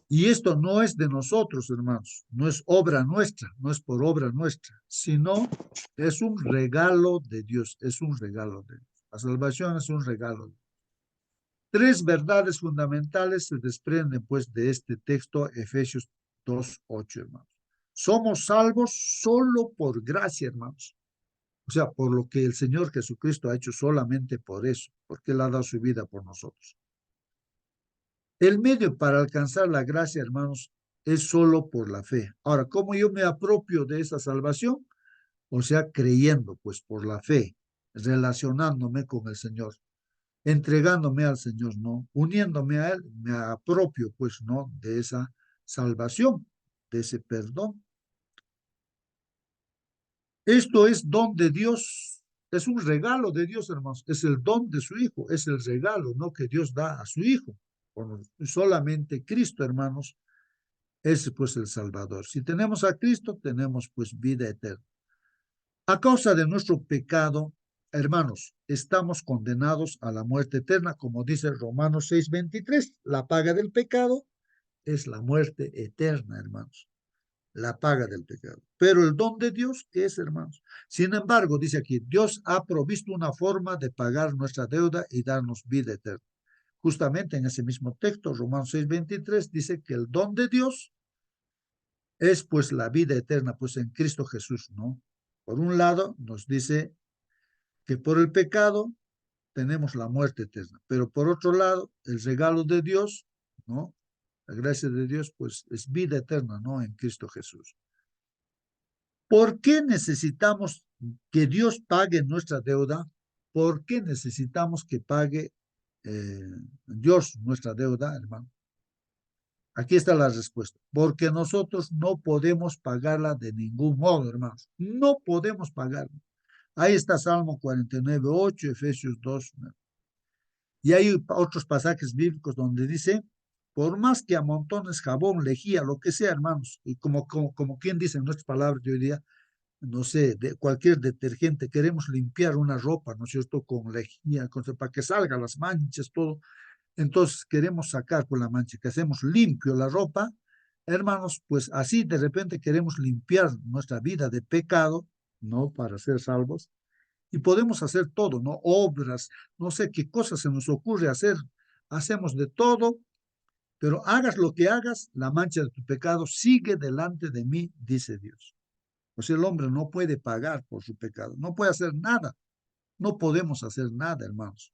Y esto no es de nosotros, hermanos, no es obra nuestra, no es por obra nuestra, sino es un regalo de Dios, es un regalo de Dios. La salvación es un regalo. Tres verdades fundamentales se desprenden pues de este texto, Efesios 2:8, hermanos. Somos salvos solo por gracia, hermanos. O sea, por lo que el Señor Jesucristo ha hecho, solamente por eso, porque Él ha dado su vida por nosotros. El medio para alcanzar la gracia, hermanos, es solo por la fe. Ahora, ¿cómo yo me apropio de esa salvación? O sea, creyendo, pues por la fe, relacionándome con el Señor, entregándome al Señor, ¿no? Uniéndome a Él, me apropio, pues, ¿no? De esa salvación, de ese perdón. Esto es don de Dios, es un regalo de Dios, hermanos, es el don de su Hijo, es el regalo, ¿no? Que Dios da a su Hijo. Bueno, solamente Cristo, hermanos, es pues el Salvador. Si tenemos a Cristo, tenemos pues vida eterna. A causa de nuestro pecado, hermanos, estamos condenados a la muerte eterna, como dice Romanos 6:23. La paga del pecado es la muerte eterna, hermanos. La paga del pecado. Pero el don de Dios, ¿qué es, hermanos? Sin embargo, dice aquí, Dios ha provisto una forma de pagar nuestra deuda y darnos vida eterna. Justamente en ese mismo texto, Romanos 6:23, dice que el don de Dios es pues la vida eterna, pues en Cristo Jesús, ¿no? Por un lado, nos dice que por el pecado tenemos la muerte eterna, pero por otro lado, el regalo de Dios, ¿no? La gracia de Dios, pues es vida eterna, ¿no? En Cristo Jesús. ¿Por qué necesitamos que Dios pague nuestra deuda? ¿Por qué necesitamos que pague Dios nuestra deuda, hermano? Aquí está la respuesta. Porque nosotros no podemos pagarla de ningún modo, hermanos. No podemos pagarla. Ahí está Salmo 49:8, Efesios 2. Y hay otros pasajes bíblicos donde dice, por más que amontones jabón, lejía, lo que sea, hermanos, y como quien dice en nuestras palabras de hoy día, no sé, de cualquier detergente, queremos limpiar una ropa, ¿no es cierto?, con lejía, para que salgan las manchas, todo. Entonces queremos sacar por la mancha, que hacemos limpio la ropa, hermanos, pues así de repente queremos limpiar nuestra vida de pecado, ¿no? Para ser salvos. Y podemos hacer todo, ¿no? Obras, no sé qué cosas se nos ocurre hacer. Hacemos de todo, pero hagas lo que hagas, la mancha de tu pecado sigue delante de mí, dice Dios. O sea, el hombre no puede pagar por su pecado, no puede hacer nada. No podemos hacer nada, hermanos.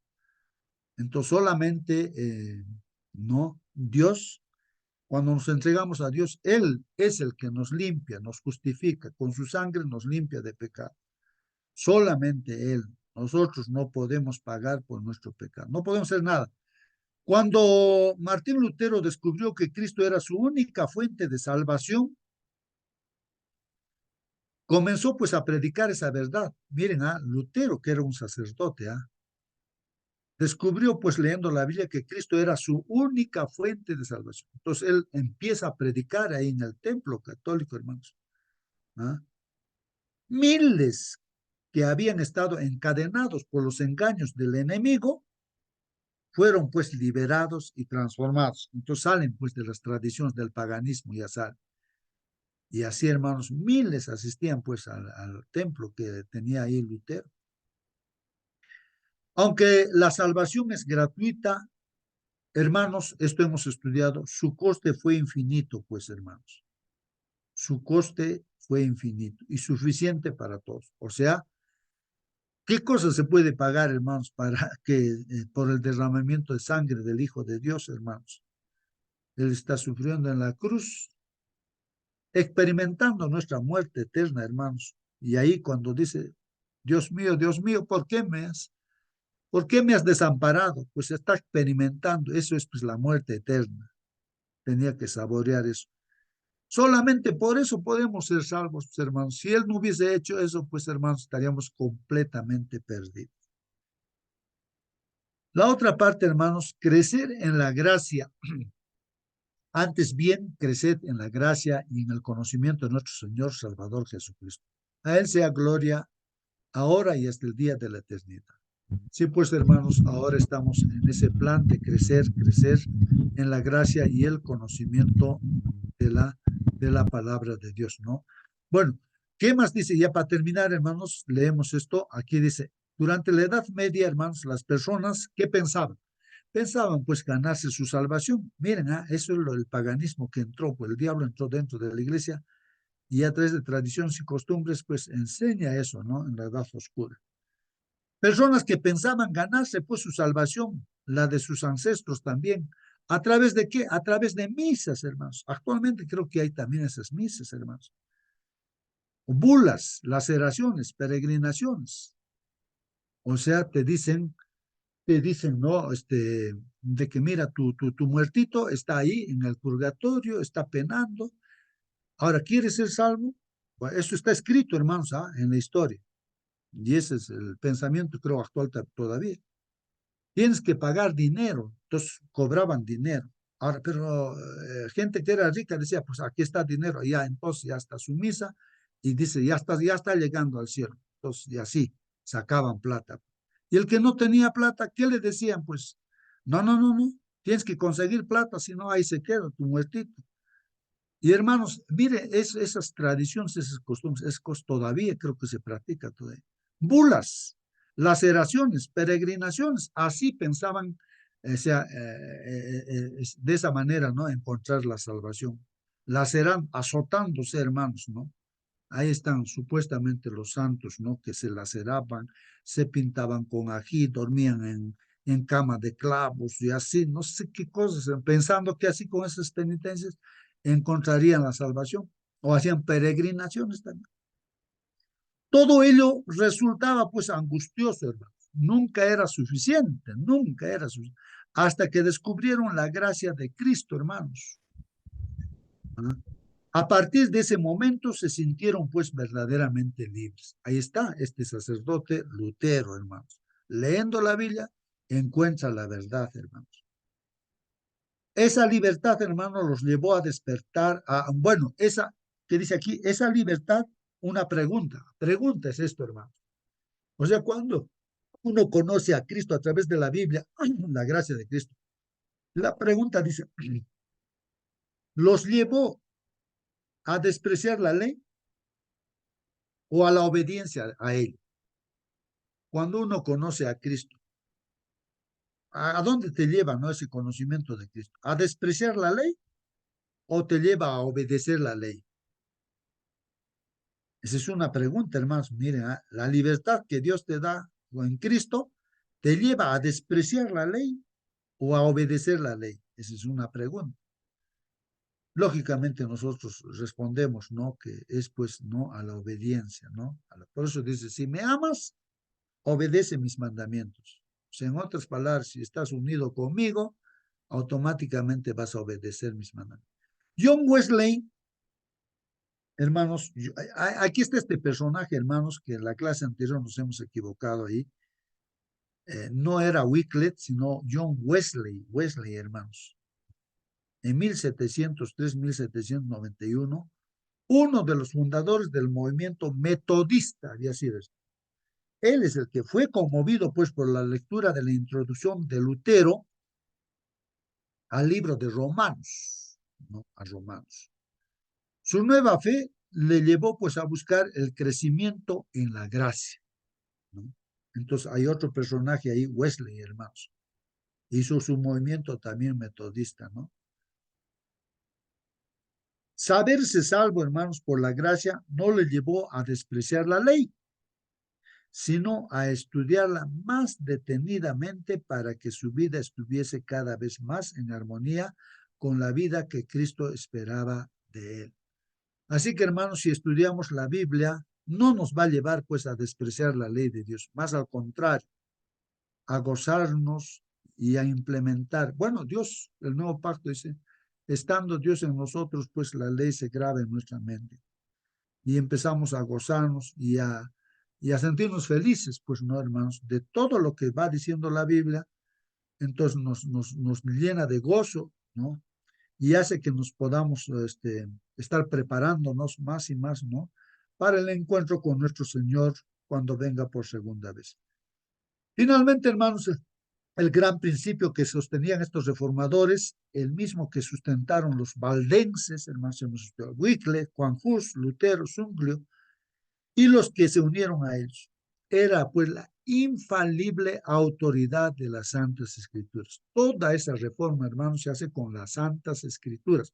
Entonces solamente, no, Dios, cuando nos entregamos a Dios, Él es el que nos limpia, nos justifica, con su sangre nos limpia de pecado. Solamente Él. Nosotros no podemos pagar por nuestro pecado, no podemos hacer nada. Cuando Martín Lutero descubrió que Cristo era su única fuente de salvación, comenzó pues a predicar esa verdad. Miren, Lutero, que era un sacerdote, descubrió pues leyendo la Biblia que Cristo era su única fuente de salvación. Entonces él empieza a predicar ahí en el templo católico, hermanos. Miles que habían estado encadenados por los engaños del enemigo fueron pues liberados y transformados. Entonces salen pues de las tradiciones del paganismo, ya saben. Y así, hermanos, miles asistían pues al templo que tenía ahí Lutero. Aunque la salvación es gratuita, hermanos, esto hemos estudiado, su coste fue infinito, pues, hermanos. Su coste fue infinito y suficiente para todos. O sea, ¿qué cosa se puede pagar, hermanos, para que por el derramamiento de sangre del Hijo de Dios, hermanos? Él está sufriendo en la cruz, experimentando nuestra muerte eterna, hermanos. Y ahí cuando dice, Dios mío, ¿por qué me has desamparado? Pues está experimentando, eso es pues la muerte eterna. Tenía que saborear eso. Solamente por eso podemos ser salvos, pues, hermanos. Si Él no hubiese hecho eso, pues, hermanos, estaríamos completamente perdidos. La otra parte, hermanos, crecer en la gracia. Antes bien, creced en la gracia y en el conocimiento de nuestro Señor Salvador Jesucristo. A Él sea gloria ahora y hasta el día de la eternidad. Sí, pues, hermanos, ahora estamos en ese plan de crecer en la gracia y el conocimiento de la palabra de Dios, ¿no? Bueno, ¿qué más dice? Ya para terminar, hermanos, leemos esto. Aquí dice, durante la Edad Media, hermanos, las personas, ¿qué pensaban? pensaban pues ganarse su salvación. Miren, eso es el paganismo que entró, pues el diablo entró dentro de la iglesia y a través de tradiciones y costumbres pues enseña eso, ¿no? En la edad oscura. Personas que pensaban ganarse pues su salvación, la de sus ancestros también. ¿A través de qué? A través de misas, hermanos. Actualmente creo que hay también esas misas, hermanos. Bulas, laceraciones, peregrinaciones. O sea, te dicen, ¿no? De que mira, tu muertito está ahí en el purgatorio, está penando. Ahora, ¿quieres ser salvo? Bueno, eso está escrito, hermanos, en la historia. Y ese es el pensamiento, creo, actual todavía. Tienes que pagar dinero. Entonces, cobraban dinero. Ahora, pero gente que era rica decía, pues aquí está dinero. Ya, entonces ya está su misa. Y dice, ya está llegando al cielo. Entonces, y así, sacaban plata. Y el que no tenía plata, ¿qué le decían? Pues, no. Tienes que conseguir plata, si no, ahí se queda tu muertito. Y hermanos, mire, esas tradiciones, esas costumbres, todavía creo que se practica todavía. Bulas, laceraciones, peregrinaciones, así pensaban, de esa manera, ¿no? Encontrar la salvación. Laceran, azotándose, hermanos, ¿no? Ahí están supuestamente los santos, ¿no? Que se laceraban, se pintaban con ají, dormían en cama de clavos y así, no sé qué cosas, pensando que así con esas penitencias encontrarían la salvación, o hacían peregrinaciones también. Todo ello resultaba pues angustioso, hermanos. Nunca era suficiente, hasta que descubrieron la gracia de Cristo, hermanos. A partir de ese momento se sintieron pues verdaderamente libres. Ahí está este sacerdote Lutero, hermanos. Leyendo la Biblia, encuentra la verdad, hermanos. Esa libertad, hermanos, los llevó a despertar bueno, esa que dice aquí, esa libertad, una pregunta. Pregunta es esto, hermanos. O sea, cuando uno conoce a Cristo a través de la Biblia, la gracia de Cristo, la pregunta dice, ¿los llevó a despreciar la ley o a la obediencia a él? Cuando uno conoce a Cristo, ¿a dónde te lleva, no, ese conocimiento de Cristo? ¿A despreciar la ley o te lleva a obedecer la ley? Esa es una pregunta, hermanos. Miren, la libertad que Dios te da en Cristo te lleva a despreciar la ley o a obedecer la ley. Esa es una pregunta. Lógicamente nosotros respondemos, ¿no? Que es pues no a la obediencia, ¿no? Por eso dice, si me amas, obedece mis mandamientos. O sea, en otras palabras, si estás unido conmigo, automáticamente vas a obedecer mis mandamientos. John Wesley, hermanos, aquí está este personaje, hermanos, que en la clase anterior nos hemos equivocado ahí. No era Wycliffe, sino John Wesley, hermanos. En 1703-1791, uno de los fundadores del movimiento metodista, había sido esto. Él es el que fue conmovido pues por la lectura de la introducción de Lutero al libro de Romanos, ¿no? A Romanos. Su nueva fe le llevó pues a buscar el crecimiento en la gracia, ¿no? Entonces hay otro personaje ahí, Wesley, hermanos. Hizo su movimiento también metodista, ¿no? Saberse salvo, hermanos, por la gracia no le llevó a despreciar la ley, sino a estudiarla más detenidamente para que su vida estuviese cada vez más en armonía con la vida que Cristo esperaba de él. Así que, hermanos, si estudiamos la Biblia, no nos va a llevar pues a despreciar la ley de Dios, más al contrario, a gozarnos y a implementar. Bueno, Dios, el nuevo pacto dice, estando Dios en nosotros, pues la ley se graba en nuestra mente. Y empezamos a gozarnos y a sentirnos felices, pues no, hermanos, de todo lo que va diciendo la Biblia, entonces nos llena de gozo, ¿no? Y hace que nos podamos estar preparándonos más y más, ¿no? Para el encuentro con nuestro Señor cuando venga por segunda vez. Finalmente, hermanos, el gran principio que sostenían estos reformadores, el mismo que sustentaron los valdenses, hermanos, Wycliffe, Juan Hus, Lutero, Zwinglio, y los que se unieron a ellos. era pues la infalible autoridad de las Santas Escrituras. Toda esa reforma, hermanos, se hace con las Santas Escrituras.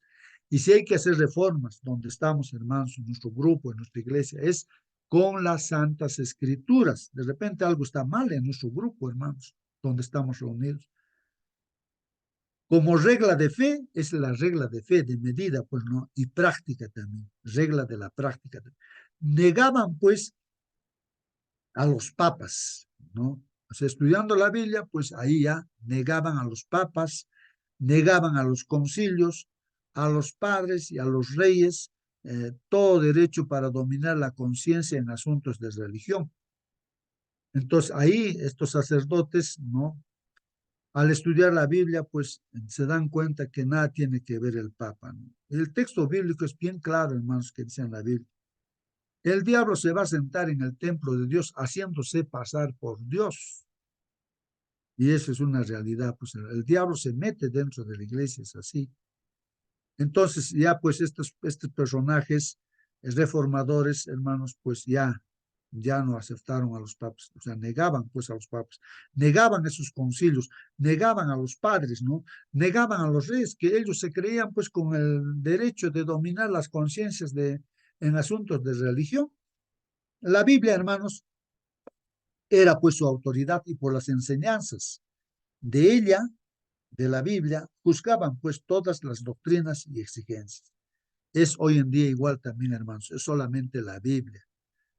Y si hay que hacer reformas donde estamos, hermanos, en nuestro grupo, en nuestra iglesia, es con las Santas Escrituras. De repente algo está mal en nuestro grupo, hermanos, donde estamos reunidos. Como regla de fe, es la regla de fe, de medida, pues, ¿no? Y práctica también, regla de la práctica. Negaban, pues, a los papas, ¿no? O sea, estudiando la Biblia, pues ahí ya negaban a los papas, negaban a los concilios, a los padres y a los reyes, todo derecho para dominar la conciencia en asuntos de religión. Entonces ahí estos sacerdotes, ¿no? Al estudiar la Biblia, pues se dan cuenta que nada tiene que ver el Papa, ¿no? El texto bíblico es bien claro, hermanos, que dice en la Biblia. El diablo se va a sentar en el templo de Dios haciéndose pasar por Dios. Y eso es una realidad, pues el diablo se mete dentro de la iglesia, es así. Entonces ya pues estos personajes reformadores, hermanos, pues ya no aceptaron a los papas, o sea, negaban pues a los papas, negaban esos concilios, negaban a los padres, ¿no? Negaban a los reyes, que ellos se creían pues con el derecho de dominar las conciencias en asuntos de religión. La Biblia, hermanos, era pues su autoridad y por las enseñanzas de ella, de la Biblia, juzgaban pues todas las doctrinas y exigencias. Es hoy en día igual también, hermanos, es solamente la Biblia,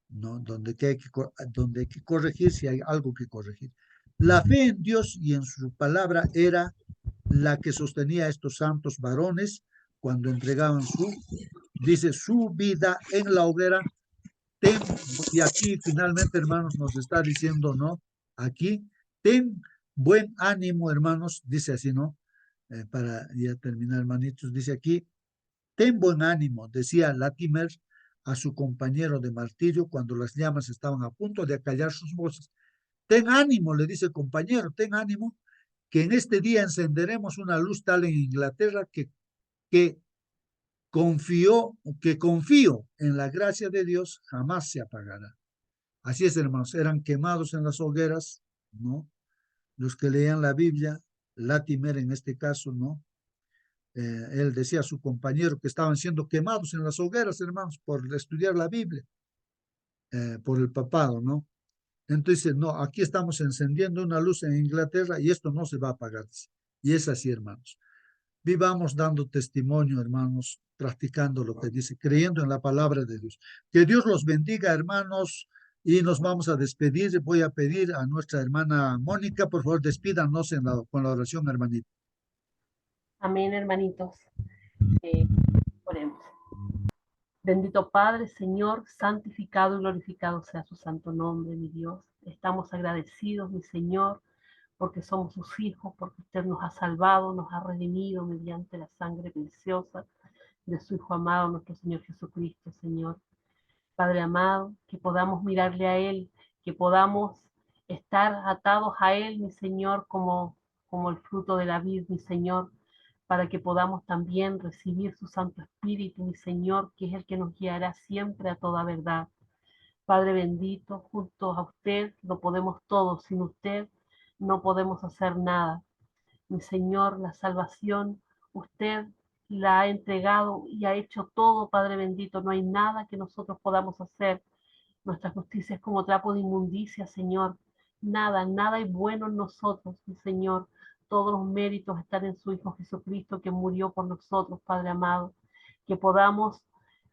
¿no? Donde hay que corregir si hay algo que corregir. La fe en Dios y en su palabra era la que sostenía a estos santos varones cuando entregaban su vida en la hoguera. Y aquí finalmente, hermanos, nos está diciendo, ¿no? Aquí, ten buen ánimo, hermanos, dice así, ¿no? Para ya terminar, hermanitos, dice aquí, ten buen ánimo, decía Latimer a su compañero de martirio cuando las llamas estaban a punto de acallar sus voces. Ten ánimo, le dice compañero, ten ánimo, que en este día encenderemos una luz tal en Inglaterra que confío en la gracia de Dios, jamás se apagará. Así es, hermanos, eran quemados en las hogueras, ¿no? Los que leían la Biblia, Latimer en este caso, ¿no? Él decía a su compañero que estaban siendo quemados en las hogueras, hermanos, por estudiar la Biblia, por el papado, ¿no? Entonces, no, aquí estamos encendiendo una luz en Inglaterra y esto no se va a apagar. Y es así, hermanos. Vivamos dando testimonio, hermanos, practicando lo que dice, creyendo en la palabra de Dios. Que Dios los bendiga, hermanos, y nos vamos a despedir. Voy a pedir a nuestra hermana Mónica, por favor, despídanos con la oración, hermanita. Amén, hermanitos. Oremos. Bendito Padre, Señor, santificado y glorificado sea su santo nombre, mi Dios. Estamos agradecidos, mi Señor, porque somos sus hijos, porque usted nos ha salvado, nos ha redimido mediante la sangre preciosa de su Hijo amado, nuestro Señor Jesucristo, Señor. Padre amado, que podamos mirarle a Él, que podamos estar atados a Él, mi Señor, como el fruto de la vid, mi Señor, para que podamos también recibir su Santo Espíritu, mi Señor, que es el que nos guiará siempre a toda verdad. Padre bendito, junto a usted lo podemos todo, sin usted no podemos hacer nada. Mi Señor, la salvación, usted la ha entregado y ha hecho todo, Padre bendito. No hay nada que nosotros podamos hacer. Nuestra justicia es como trapo de inmundicia, Señor. Nada, nada es bueno en nosotros, mi Señor. Todos los méritos están en su Hijo Jesucristo que murió por nosotros, Padre amado. Que podamos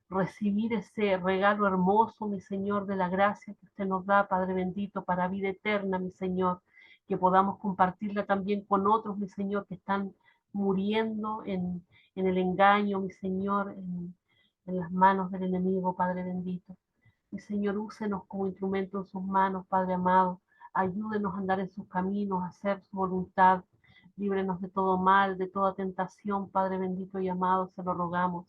recibir ese regalo hermoso, mi Señor, de la gracia que usted nos da, Padre bendito, para vida eterna, mi Señor. Que podamos compartirla también con otros, mi Señor, que están muriendo en el engaño, mi Señor, en las manos del enemigo, Padre bendito. Mi Señor, úsenos como instrumento en sus manos, Padre amado. Ayúdenos a andar en sus caminos, a hacer su voluntad. Líbrenos de todo mal, de toda tentación, Padre bendito y amado, se lo rogamos.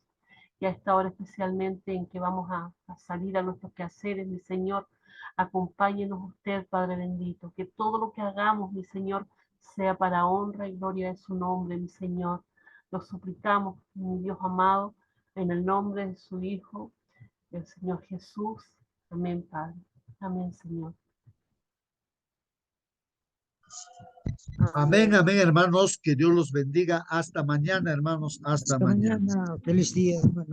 Y a esta hora especialmente en que vamos a salir a nuestros quehaceres, mi Señor, acompáñenos usted, Padre bendito. Que todo lo que hagamos, mi Señor, sea para honra y gloria de su nombre, mi Señor. Lo suplicamos, mi Dios amado, en el nombre de su Hijo, el Señor Jesús. Amén, Padre. Amén, Señor. Amén, amén, hermanos. Que Dios los bendiga. Hasta mañana, hermanos. Hasta Hasta mañana. mañana. Feliz día, hermano.